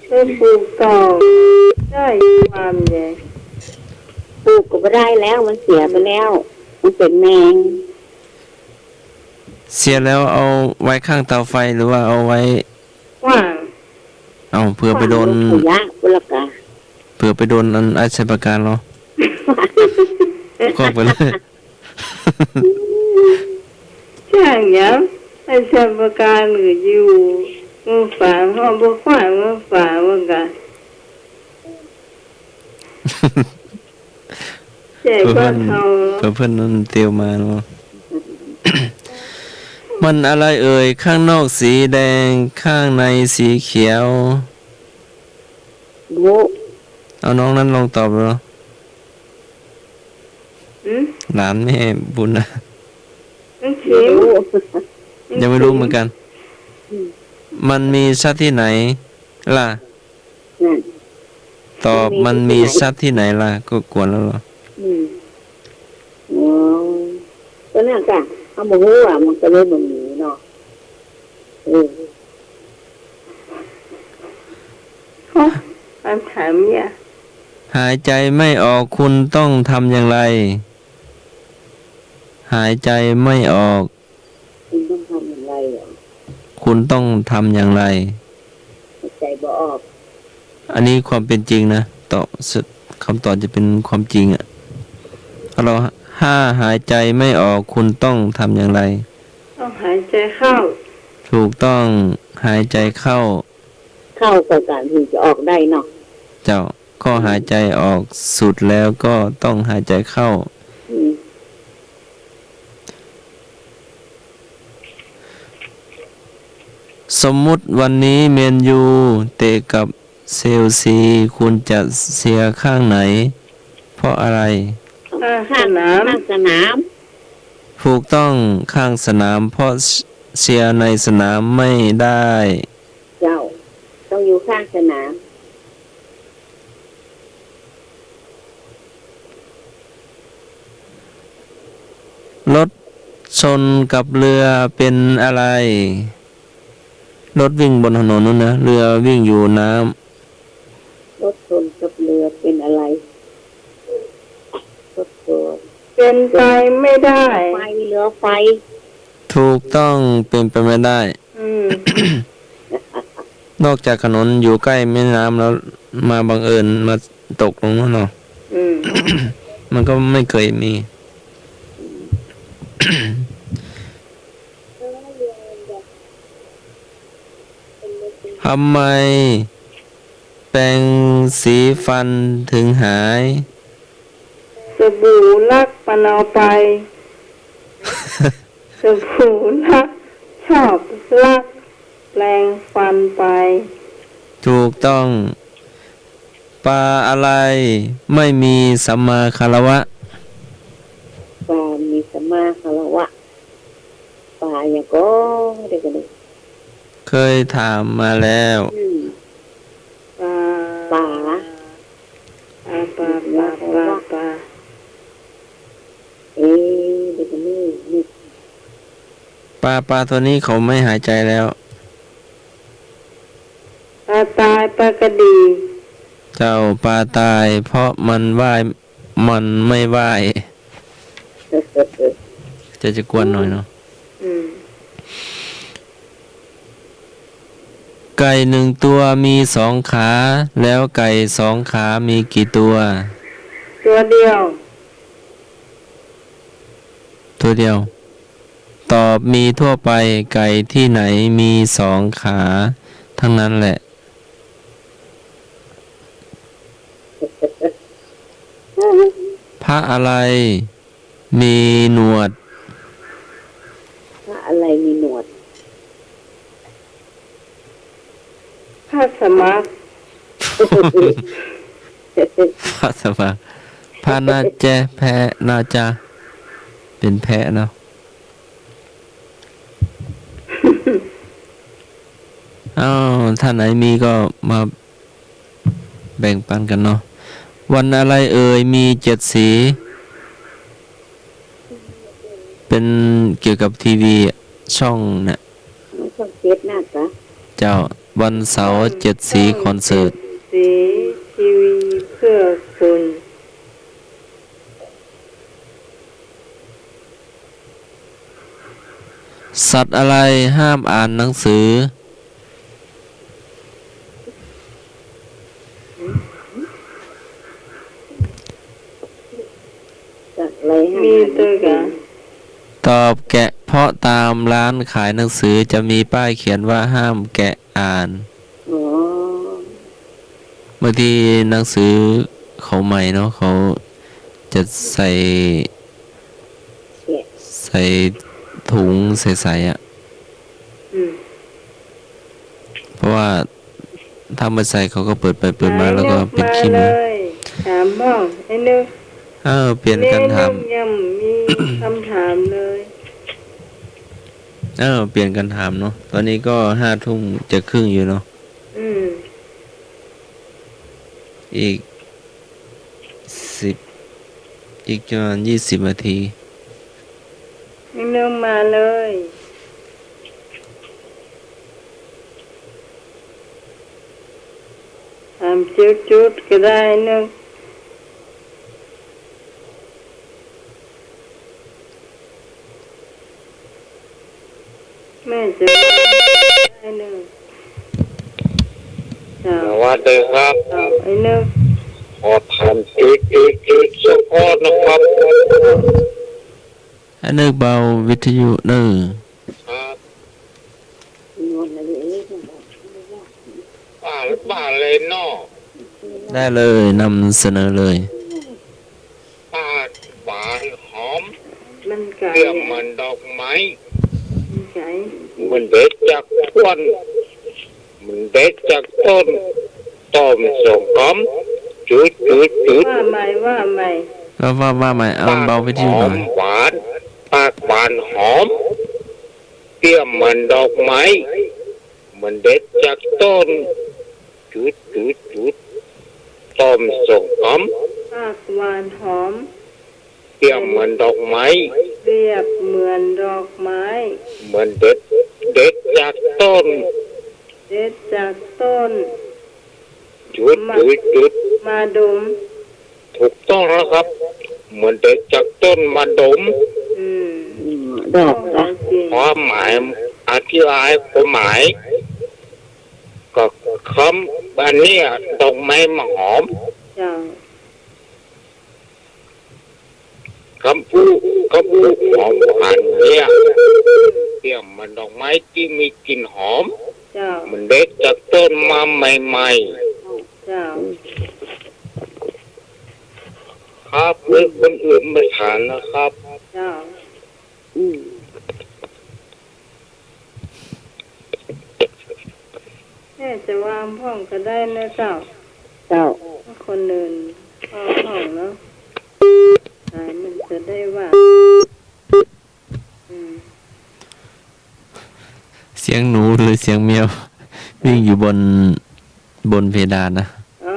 ไปปลูกต่อได้ความใหญ่ ปลูกก็ไม่ได้แล้วมันเสียไปแล้ว มันเป็นแมง เสียแล้วเอาไว้ข้างเตาไฟหรือว่าเอาไว้ กว้าง เอาเผื่อไปโดน ขุยะบุรกา เผื่อไปโดนอันอาชญากรเหรอ ก็ไปเลย ช่างย้ำไอ้ชาวประการหรืออยู่เมืองฝางห้องบุกว้างเมืองฝางว่ากันเจ๊ก็เท่า เพื่อนนั่นเตียวมาเนาะ มันอะไรเอ่ยข้างนอกสีแดงข้างในสีเขียว บุ เอาน้องนั้นลองตอบดูเนาะ หลานแม่บุญนะ มันชิม บุ ยังไม่รู้เหมือนกัน มันมีชัดที่ไหนล่ะ นั่น ตอบมันมีชัดที่ไหนล่ะ ก็กวนแล้วเหรอ โอ้ก็น่าจะเอามาหูอ่ะมันก็เลยมันหนีเนาะ คำถามเนี่ย หายใจไม่ออกคุณต้องทำอย่างไร หายใจไม่ออก คุณต้องทำอย่างไรอ่ะ คุณต้องทำอย่างไร ใจบ่ออก อันนี้ความเป็นจริงนะตอบคำตอบจะเป็นความจริงอะเราถ้าหายใจไม่ออกคุณต้องทำอย่างไร ต้องหายใจเข้า ถูกต้องหายใจเข้า เข้ากับการถึงจะออกได้เนาะ เจ้าก็หายใจออกสุดแล้วก็ต้องหายใจเข้า อืม สมมุติวันนี้เมนยูเตะกับเซลซีคุณจะเสียข้างไหน เพราะอะไร ข้างสนาม ข้างสนาม ถูกต้องข้างสนามเพราะเชียร์ในสนามไม่ได้ เจ้า ต้องอยู่ข้างสนาม รถชนกับเรือเป็นอะไร รถวิ่งบนถนนนู่นนะเรือวิ่งอยู่น้ รถชนกับเรือเป็นอะไรรถชน เป็นไปไม่ได้ ไฟเรือไฟ ำถูกต้องเป็นไปไม่ได้ อืม นอกจากถนนอยู่ใกล้แม่น้ำแล้วมาบังเอิญมาตกลงนั่นเนาะ อืม มันก็ไม่เคยมี ทำไมแปรงสีฟันถึงหาย สบู่ลักมันเอาไป สบู่ลักชอบลักแปลงฟันไป ถูกต้องปลาอะไรไม่มีสัมมาคารวะ ปลามีสัมมาคารวะปลาอย่างก็เด็กกันเลย เคยถามมาแล้ว ปลา ปลา ปลาปลา เด็กกันเลยนี่ ปลาตัวนี้เขาไม่หายใจแล้ว ปลาตายปลากระดี เจ้าปลาตายเพราะมันว่าย มันไม่ไหวจะกวนหน่อยเนาะ อืม ไก่หนึ่งตัวมีสองขาแล้วไก่สองขามีกี่ตัว ตัวเดียว ตัวเดียว ตอบมีทั่วไปไก่ที่ไหนมีสองขาทั้งนั้นแหละ พระอะไรมีหนวด พระอะไรมีหนวด พระสมัคร พระสมัครพระนาแจแพะนาจาเป็นแพะเนาะ อ้าวถ้าไหนมีก็มาแบ่งปันกันเนาะวันอะไรเอ่ยมี7 สี เป็นเกี่ยวกับทีวีช่องเนี่ย ไม่ต้องเจ็ดหน้าจ้ะ เจ้าวันเสาร์7 สีคอนเสิร์ต สีทีวีเพื่อคุณ สัตว์อะไรห้ามอ่านหนังสือ จากอะไรให้ มีตัวกะ ตอบแกะเพราะตามร้านขายหนังสือจะมีป้ายเขียนว่าห้ามแกะอ่าน อ๋อบ างทีหนังสือเขาใหม่เนาะเขาจะใส่ แกะ ใส่ถุงใสๆอ่ะ อืม เพราะว่าถ้าไม่ใส่เขาก็เปิดไปเปิดมาแล้วก็เป็นขี้ เล มือย ถามบ้องไอ้นึก เปลี่ยนกันถาม ยังมีคำถามเลย เปลี่ยนกันถามเนาะตอนนี้ก็5 ทุ่มจะครึ่งอยู่เนาะ อืม อีกประมาณ20 นาที ไอ้นึกมาเลยถามจุดๆก็ได้นึกแม่จะได้นึกจ้า สวัสดีครับ ไอ้นึก ขอทำจุดสปอร์ตนะครับ ให้นึกเบาวิทยุเนอะ ครับ นวลอะไรนี่ต้องบอก บ้าเลยเนาะ ได้เลยนำเสนอเลย ป้าหวานหอม มันไก่ เรื่องมันดอกไม้ มันไก่ มันเด็ดจากควนมันเด็ดจากต้นต้มส่งกอมจุด ว่าใหม่ว่าใหม่ ก็ว่าใหม่เอาเบาวิทยุหน่อย หวานปากหวานหอมเตี้ยมมันดอกไม้มันเด็ดจากต้นจุดต้มส่งกอม ปากหวานหอม เตี้ยมมันดอกไม้ เรียบเหมือนดอกไม้ มันเด็ดจากต้น เด็ดจากต้น จุด มาดม ถูกต้องแล้วครับเหมือนเด็ดจากต้นมาดม อืม ดอกจ้ะ จริง ความหมายอธิบายความหมาย ก็คำอันเนี้ยดอกไม้มาหอม จ้า คำพูหอมหวานเนี่ยเตี้ยมมันดอกไม้ที่มีกลิ่นหอม เจ้า มันเด็ดจากต้นมาใหม่ เจ้า ๆครับเรื่องคนอื่นไม่ถามนะครับ เจ้า อืม แม่จะวางห้องก็ได้นะเจ้า เจ้า คนอื่นเข้าห้องเนาะสายมันจะได้ว่าอืม เสียงหนูหรือเสียงแมววิ่งอยู่บนเพดานนะ เอ้า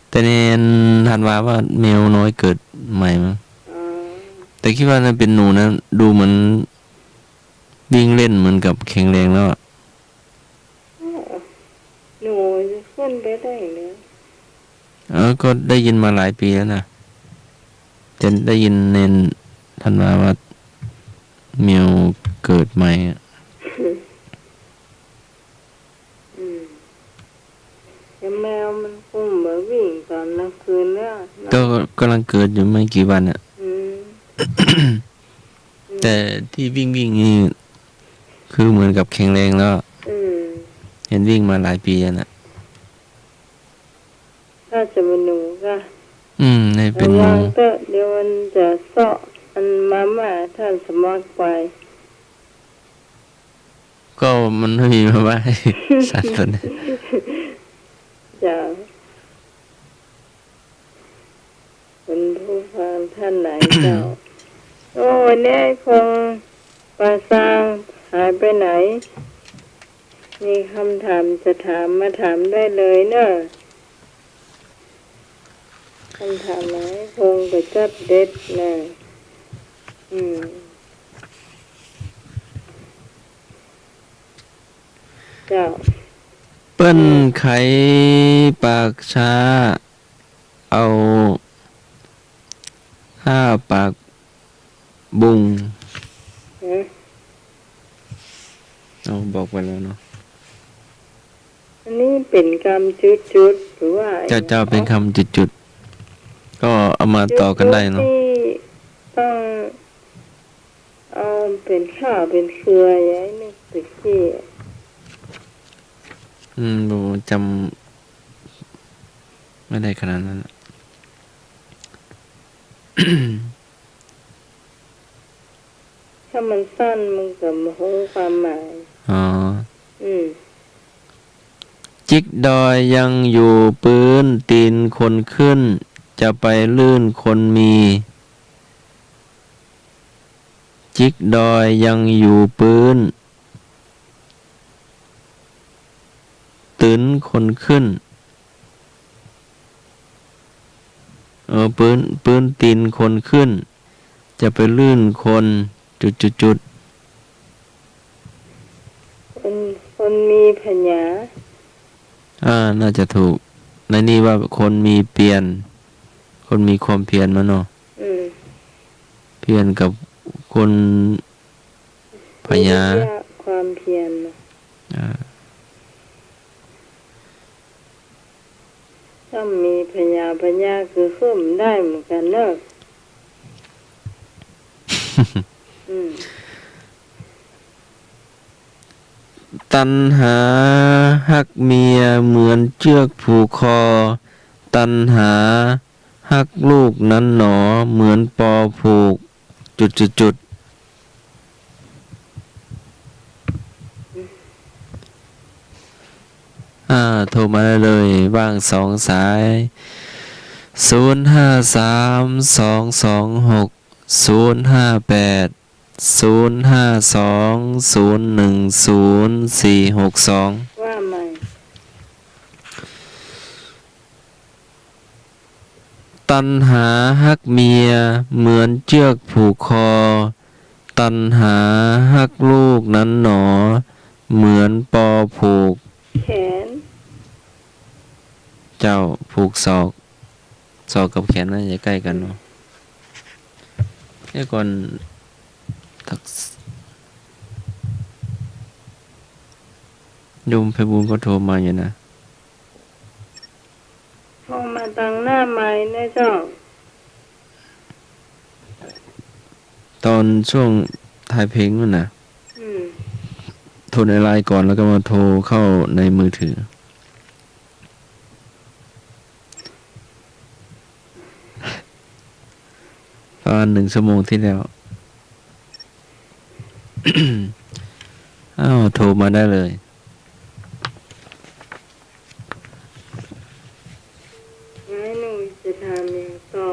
แต่เนนทันว่าแมวน้อยเกิดใหม่มั้ง อ๋อ แต่คิดว่านั่นเป็นหนูนะดูเหมือนวิ่งเล่นเหมือนกับแข็งแรงแล้วอะ หนูจะขึ้นไปได้เลย ก็ได้ยินมาหลายปีแล้วนะ อ จะได้ยินเนนท่านว่าแมวเกิดใหม่อะ แต่แมวมันคงมาวิ่งตอนกลางคืนแล้วนะ ก็กำลังเกิดอยู่ไม่กี่วันอ่ะ อืม แต่ที่วิ่งนี่คือเหมือนกับแข็งแรงแล้ว อืม เห็นวิ่งมาหลายปีแล้วนะ ถ้าจะเป็นหนูก็ ให้เป็นห ระ นู วังเถอะเดี๋ยวมันจะเซาะอันมาม่าท่านสมัครไป ก็มันไม่มีมาว่า สัตว์ตัวนี้ จะเป็นผู้ฟังท่านไหนเจ้า โอ้เนี่ยคงปลาซางหายไปไหน มีคำถามจะถามมาถามได้เลยเนอะคำถามไหนคงจะจัดเด็ดนะเจ้า เปิ้นไขปากช้า เอาห้าปากบุง ฮะ เอาบอกไปแล้วเนาะ อันนี้เป็นกรรมจุดๆหรือว่า เจ้าเป็นคำจุดๆก็เอามาต่อกันได้เนาะ จุๆที่ต้องเอาเป็นข้าวเป็นเครืออย่างนี้ตะกี้ ดูจำไม่ได้ขนาดนั้น ถ้ามันสั้นมันก็ไม่รู้ความหมาย อ๋อ จิ จิกดอยยังอยู่ปืนตีนคนขึ้น จะไปลื่นคนมี จิกดอยยังอยู่ปืนตื่นคนขึ้นปืนตีนคนขึ้น จะไปลื่นคนจุด คนมีปัญญา น่าจะถูก ในนี่ว่าคนมีเปลี่ยน คนมีความเพียรมาเนาะเพียรกับคนปัญญา ความเพียรนะถ้ามีปัญญาคือขึ้นได้เหมือนกันเนอะ ตัณหาฮักเมียเหมือนเชือกผูกคอ ตัณหาฮักลูกนั้นหนอเหมือนปอผูกจุดโทรมาได้เลยว่าง2 สาย 053226058 052010462ว่าใหม่ ตัณหาฮักเมียเหมือนเชือกผูกคอ ตัณหาฮักลูกนั้นหนอเหมือนปอผูก แขน เจ้าผูกศอกกับแขนน่าจะใกล้กันเนาะเนี่ยก่อนโยมไพบูลย์ก็โทรมาอยู่นะ พอมาตั้งหน้าใหม่นะเจ้า ตอนช่วงถ่ายเพลงนั่นนะโทรในไลน์ก่อนแล้วก็มาโทรเข้าในมือถือ ประมาณ1 ชั่วโมงที่แล้ว โทรมาได้เลย งั้นหนูจะทำอย่างต่อ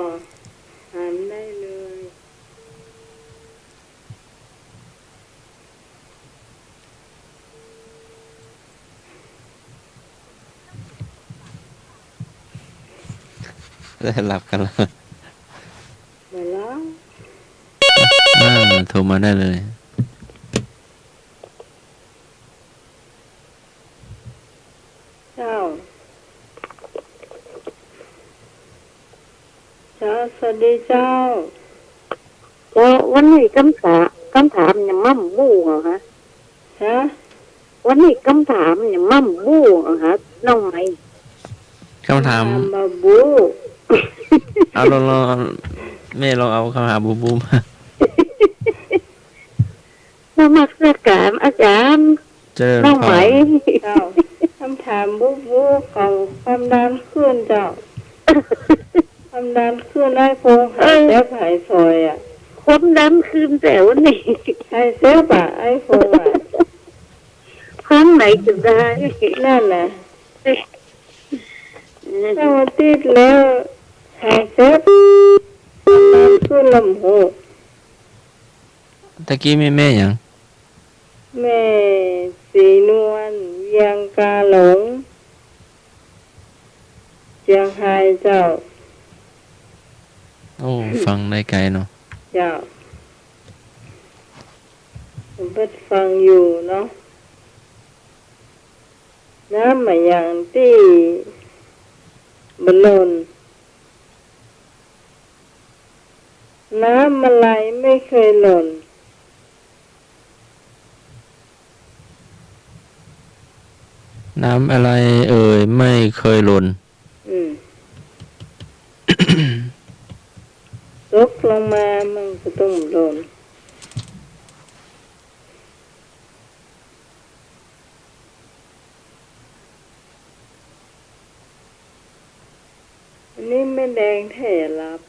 ถามได้เลย ได้หลับกันแล้ว มาแล้ว โทรมาได้เลย เจ้า ช้า สวัสดีเจ้า ก็วันนี้คำถามยังมั่มบู้เหรอฮะ ฮะ วันนี้คำถามยังมั่มบู้เหรอฮะน้องไหม คำถาม มาบู เอาลองแม่ลองเอาคำถามบูบูมา นมักสักการอาจารย์ เจริญ น้อง พ ไหม ร เจ้าคำถามบูบูของความดันขึ้นเจ้าความดันขึ้นไอ้โฟงหายแซบหายซอยอ่ะ คนดันคืนแต่วันนี้ หายแซบอ่ะไอ้โฟงอ่ะ ครั้งไหนจะได้ นั่นน่ะถ้ามันติดแล้วหายแซบความดันขึ้นลำหู ตะกี้มีแม่หยัง แม่สีนวลเวียงกาหลงเจียงไฮ้เจ้า โอ้ฟังได้ไกลเนาะ เจ้าผมเปิดฟังอยู่เนาะน้ำมาอย่างที่บลนน้ำอะไรไม่เคยหล่น น้ำอะไรเอ่ยไม่เคยหล่น ตกลงมามันก็ต้องหล่นอันนี้ไม่แดงแท้รับ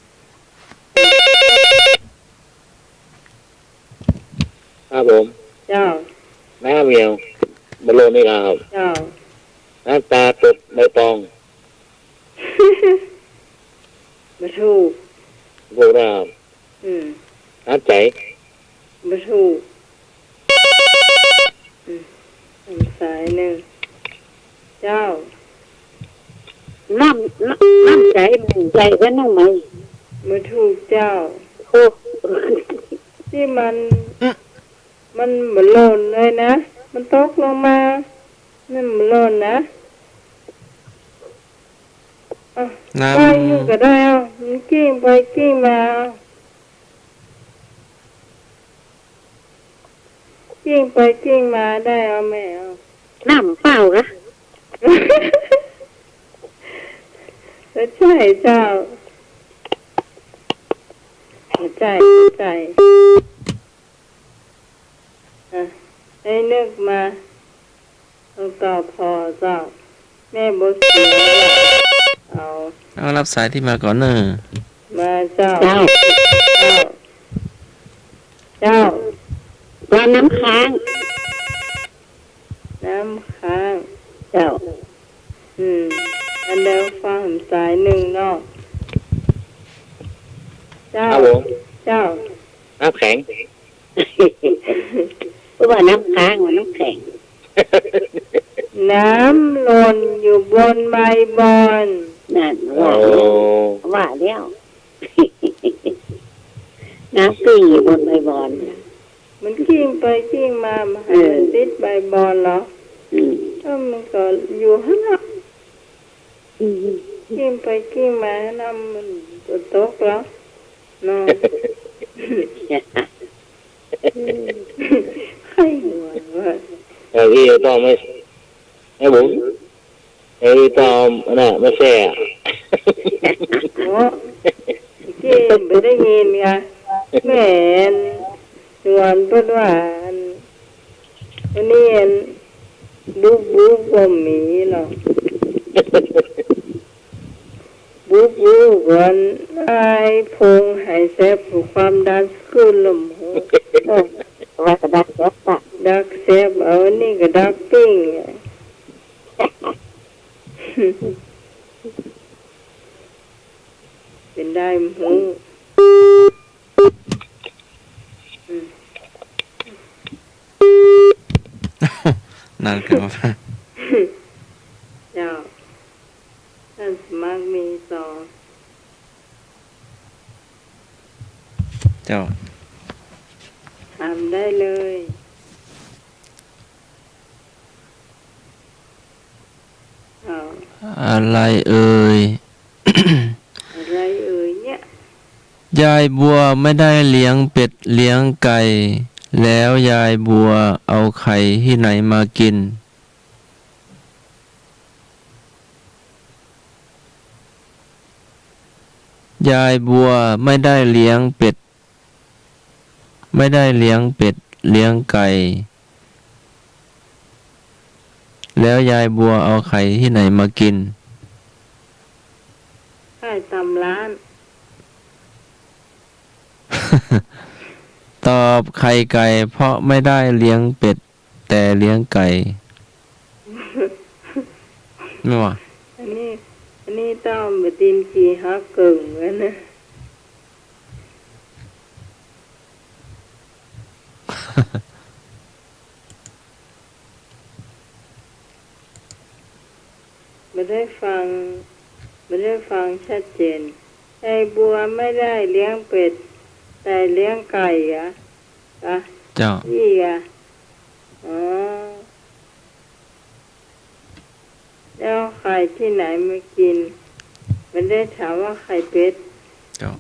ครับผม เจ้า น้าเมียวบอลลูนนี่ครับ เจ้า น้ำตาตดใบตอง มาถูก พวกเรา น้ำใจ มาถูกสายหนึ่งเจ้า น้ำใจหมู่ใจก็น้องไหม มาถูกเจ้า โอ้ ที่มันเหมือนหล่นเลยนะ มันตกลงมานั่นเหมือนหล่นนะ น้ ไปอยู่ก็ได้เอามันกิ้งไปกิ้งมากิ้งไปกิ้งมาได้เอาแม่เอา น้ำเปล่านะ แล้วใช่เจ้าใจให้นึกมาต้องตอบพอเจ้าแม่บเสียเอา ำเอารับสายที่มาก่อนเนอะ มาเจ้า เจ้า เจ้า ปลาน้ำค้าง น้ำค้าง เจ้า อันเดียวฟังสายหนึ่งเนาะเจ้า ครับผม เจ้า น้ำแข็ง เพราะว่าน้ำค้างว่าน้ำแข็ง น้ำหล่นอยู่บนใบบอน นั่น โอ้ ว่าแล้วน้ำปีบนใบบอน มันกิ้งไปกิ้งมามาหามันติดใบบอนเหรอถ้ามันก็อยู่ข้างนอกกิ้งไปกิ้งมาน้ำมันก็ตกแล้วเนาะใครหัววะ แต่ที่ต้องไม่ให้ผมไอ้ต้องน่ะไม่แช่ โอ้กี้ไม่ได้ยินไงแม่นชวนเพื่อนว่าอันนี้บูบูก็มีเนาะบูบูกันไอ้พงหายแซบผูกความดันขึ้นลมหู ว่ากระดักแซ่บปะ ดักแซบเอาอันนี้ก็ดักปิ้งไงเป็นได้หู นั่นครับ เจ้าท่านสมัครมีสอง เจ้า ทำได้เลยเอา อะไรเอ่ย อะไรเอ่ยเนี่ย ยายบัวไม่ได้เลี้ยงเป็ดเลี้ยงไก่แล้วยายบัวเอาไข่ที่ไหนมากินยายบัวไม่ได้เลี้ยงเป็ดไม่ได้เลี้ยงเป็ดเลี้ยงไก่แล้วยายบัวเอาไข่ที่ไหนมากินไข่ตำร้าน ตอบไข่ไก่เพราะไม่ได้เลี้ยงเป็ดแต่เลี้ยงไก่ ไม่ว่าอันนี้ต้องไปตีนจีฮักเก่งแล้วนะ ไม่ได้ฟังชัดเจนไอ้บัวไม่ได้เลี้ยงเป็ดแต่เลี้ยงไก่อะเจ้าพี่อะอ๋อแล้วไข่ที่ไหนมากินไม่ได้ถามว่าไข่เป็ดเจ้า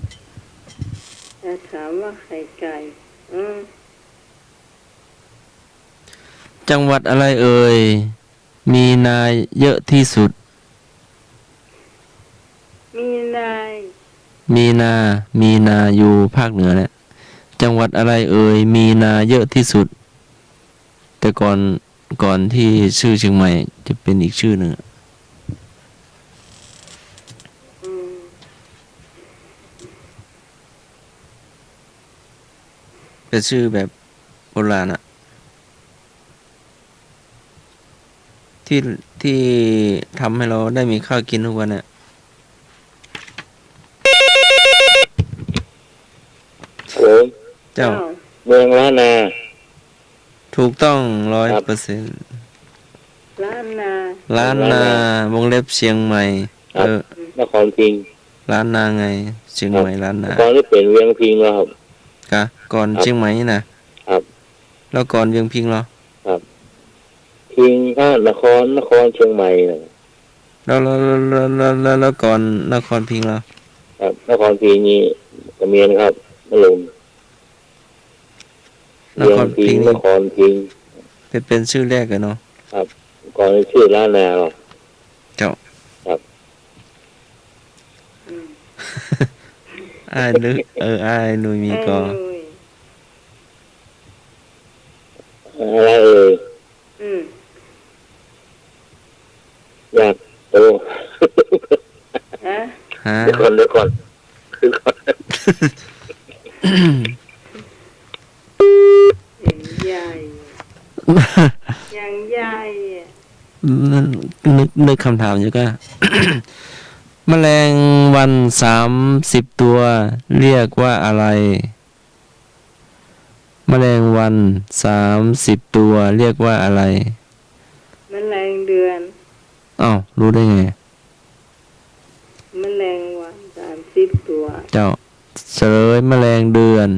แต่ถามว่าไข่ไก่จังหวัดอะไรเอ่ยมีนาเยอะที่สุดมีนาอยู่ภาคเหนือแหละจังหวัดอะไรเอ่ยมีนาเยอะที่สุดแต่ก่อนที่ชื่อเชียงใหม่จะเป็นอีกชื่อหนึ่งเป็นชื่อแบบโบราณอะที่ทำให้เราได้มีข้าวกินทุกวันเนี่ยผมเจ้าเมืองล้านนาถูกต้อง100%ล้านนาวงเล็บเชียงใหม่นครพิงค์ล้านนาไงเชียงใหม่ล้านนาก่อนที่เป็นเวียงพิงค์แล้วครับก่อนเชียงใหม่นะครับแล้วก่อนเวียงพิงค์เหรอครับพิงค์นครเชียงใหม่แล้วก่อนนครพิงค์เหรอครับนครพิงค์นี่กระเมียนครับมะลุมนครพิงค์เป็นชื่อแรกเลยเนาะครับก่อนชื่อล้านนาหรอเจ้าครับนึกอ้ายหนุ่ยมีก่ออะไรเอ่ยอยากโตเดี๋ยวก่อนคือก่อนใหญ่ยังใหญ่นึกคำถามอยู่ก็ แมลงวัน30ตัวเรียกว่าอะไรแมลงวัน30ตัวเรียกว่าอะไรแมลงเดือนอ้าวรู้ได้ไงแมลงวัน30ตัวเจ้าเฉลยแมลงเดือน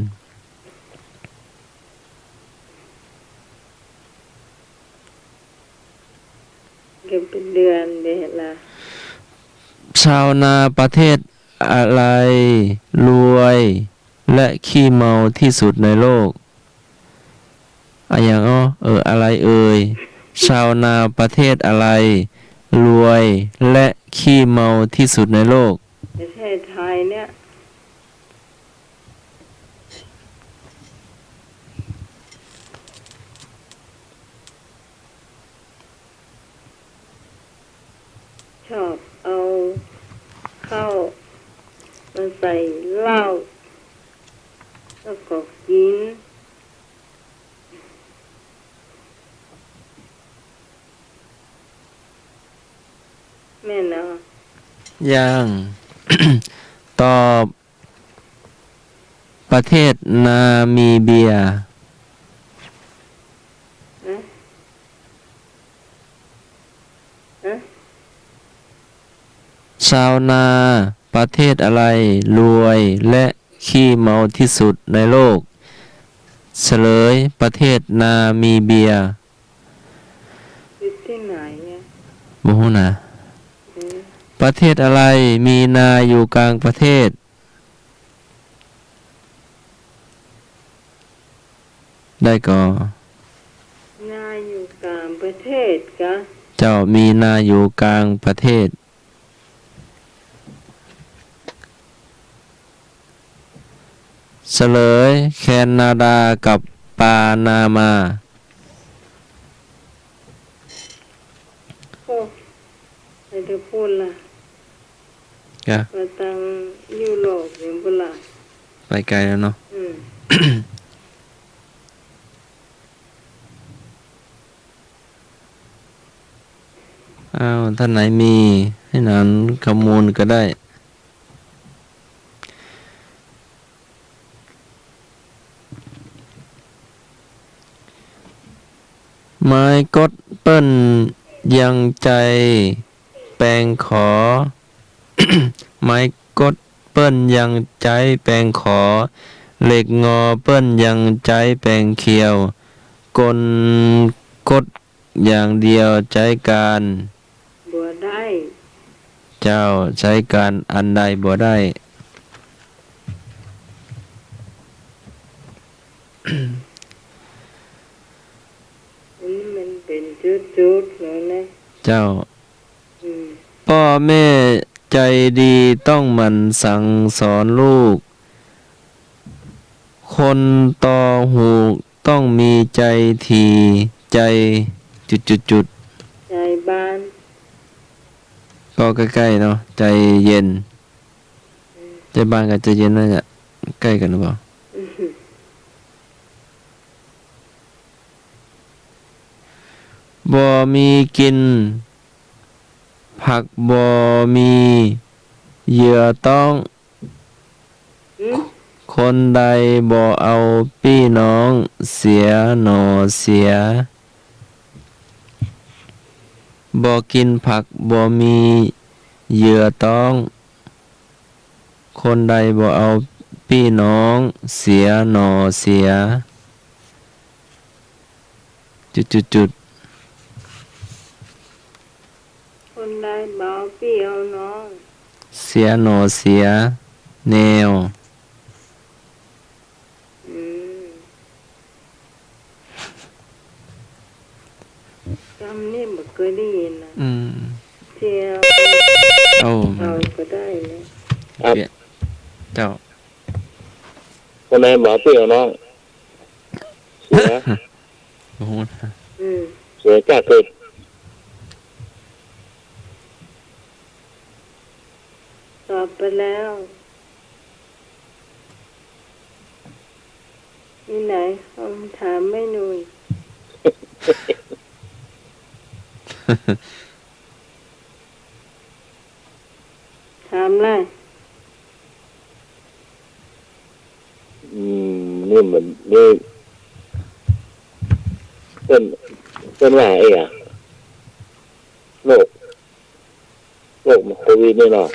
เป็นเดือนเด้ล่ะชาวนาประเทศอะไรรวยและขี้เมาที่สุดในโลกอย่างอะไรเอ่ยชาวนาประเทศอะไรรวยและขี้เมาที่สุดในโลกประเทศไทยเนี่ยชอบเอาข้าวมาใส่เหล้าแล้วก็กินแม่นะยัง ตอบประเทศนามิเบียชาวนาประเทศอะไรรวยและขี้เมาที่สุดในโลกเฉลยประเทศนามิเบียอยู่ที่ไหนเนี่ยบ่ฮู้นะประเทศอะไรมีนาอยู่กลางประเทศ ได้ก่อ นาอยู่กลางประเทศกะ เจ้ามีนาอยู่กลางประเทศเฉลยแคนาดากับปานามา โอ้ไม่ได้พูดล่ะ กะ มาตังยุโรปอย่างบุล่ะ ไปไกลแล้วเนาะ อืม อ้าวท่านไหนมีให้นานข้อมูลก็ได้ ไม้กดเปิ้นยังใจแปลงขอ ไม้กดเปิ้นยังใจแปลงขอ เหล็กงอเปิ้นยังใจแปลงเขียว กลกดอย่างเดียวใจการ บัวได้ เจ้าใช้การอันใดบ่ได้ อันนี้มันเป็นจุดๆแล้วนะ เจ้า อืม พ่อแม่ใจดีต้องหมั่นสั่งสอนลูก คนต่อหูกต้องมีใจทีใจจุด ใจบ้าน ๆก็ใกล้ๆเนาะใจเย็น ใจบ้านกับใจเย็นน่าจะใกล้กันหรือเปล่า อืม บ่มีกิน ผักบ่มีเหยื่อต้อง อืม คนใดบ่เอาพี่น้องเสียหนอเสีย บ่กินผักบ่มีเหยื่อต้อง คนใดบ่เอาพี่น้องเสียหนอเสีย จุด คนได้เบาพี่เอาน้อง เสียหนอเสีย แนว อืมคำนี้บ่เคยได้ยินนะ อืม เที่ยว โอ้ เอาก็ได้นะ ครับ เจ้า คนไหนบอกพี่เอาน้อง เสีย โอ้โห อืม เสียจ้าเกิด ตอบไปแล้วนี่ไหนเอาถามไม่หนุ่ยถามเลย นี่เหมือนนี่เป็นว่าไอ้อะโรคมันโควิดนี่เนาะ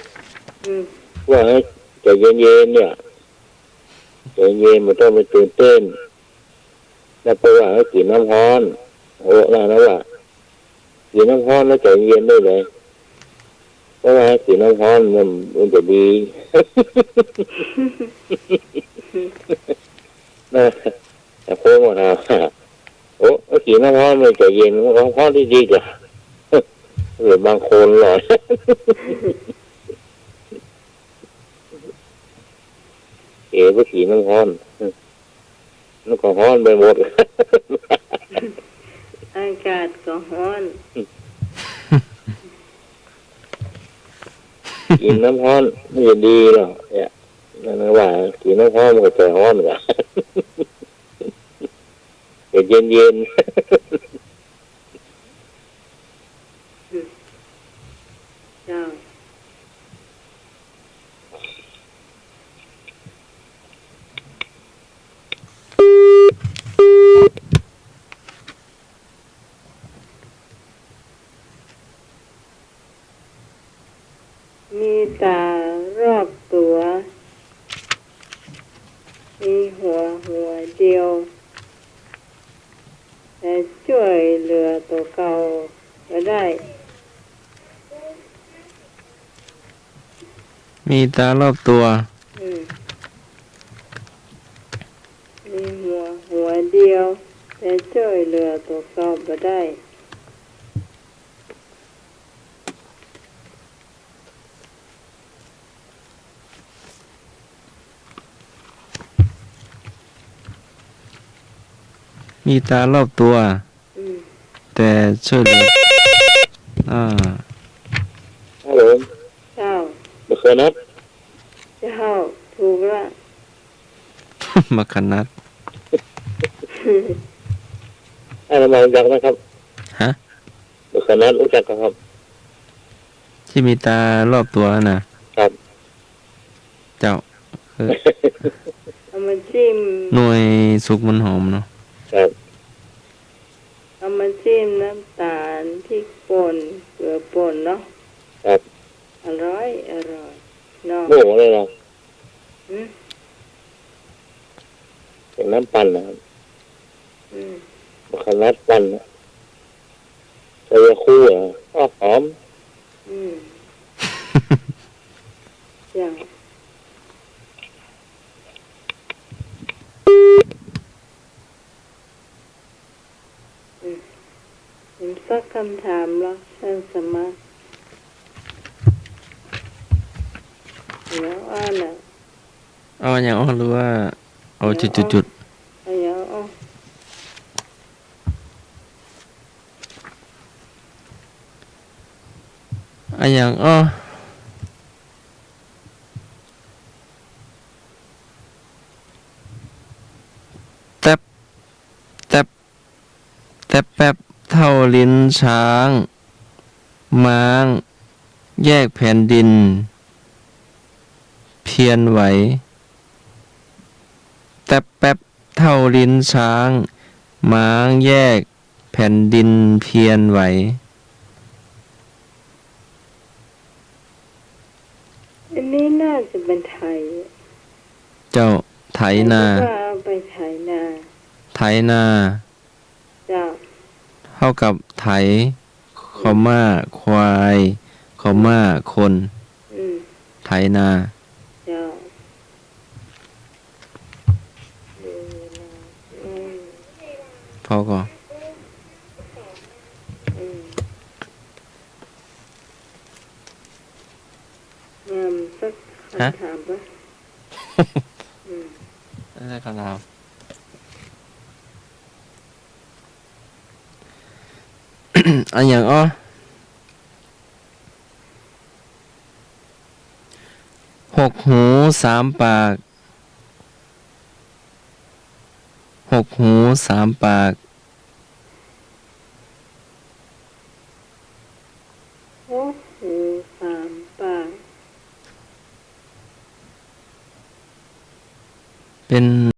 อืม ว่าให้ใจเย็นๆเนี่ยใจเย็นมันต้องไปตื่นเต้นแล้วเพราะว่าให้กินน้ำร้อนโอ้แล้วนะว่ากินน้ำร้อนแล้วใจเย็นได้เลยเพราะว่าให้กินน้ำร้อนมันจะดีนะแต่โค้งมาถามโอ้กินน้ำร้อนมันใจเย็นมันน้ำร้อนที่ดีจ้ะหรือบางคนหรอยเอ๋ไปขี่น้ำร้อนน้ำก็ร้อนไปหมด อากาศก็ร้อน กินน้ำร้อนไม่ดีหรอกเนี่ยนั่นว่ากินน้ำร้อนมันก็ใจร้อนเหมือนกันแต่เย็น เจ้ามีตารอบตัว มีหัวเดียว แต่ช่วยเหลือตัวเก่าก็ได้ มีตารอบตัว อืมมีหัว เดียว แต่ช่วยเหลือตัวเก่าบ่ได้มีตารอบตัว อืม แต่ช่วยเหลือครับผม เจ้า เบอร์เคยนัด เจ้าถูกละ มาขนาด ให้เรามารู้จักนะครับ ฮะ เบอร์เคยนัดรู้จักกันครับ ที่มีตารอบตัวน่ะ ครับ เจ้าคือ เอามาจิ้ม หน่วยสุกมันหอมเนาะ ครับ เอามาจิ้มน้ำตาลพริกป่นเกลือป่นเนาะ ครับ อร่อยเนาะ โม่เลยเนาะ อืม เป็นน้ำปั่นนะครับ อืม เบอร์เคยนัดปั่นนะใส่ยาคู่เหรออ้อหอม อืมอย่างผมสักคำถามแล้วท่านสมัครแล้วอ่านอ่ะ เอาอย่างอ้อหรือว่าเอาจุด เอาอย่างอ้อ ๆเอาอย่างอ้อแตบแตบแตบแป๊บเท่าลิ้นช้างม้าง แยกแผ่นดิน เพียนไหวแตบแป๊บเท่าลิ้นช้างม้างแยกแผ่นดินเพียนไหว อันนี้น่าจะเป็นไทย เจ้าไถนา ว่าเอาไปไถนา ไถนา เจ้า เท่ากับไถคอม่าควายคอม่าคน อืม ไถนา เจ้าอืม พอก่อน อืมงามสักคำถามปะอืม นั่นแหละคำถาม อันอย่างอ้อหกหูสามปากหกหูสามปาก โอ้โหสามปาก เป็น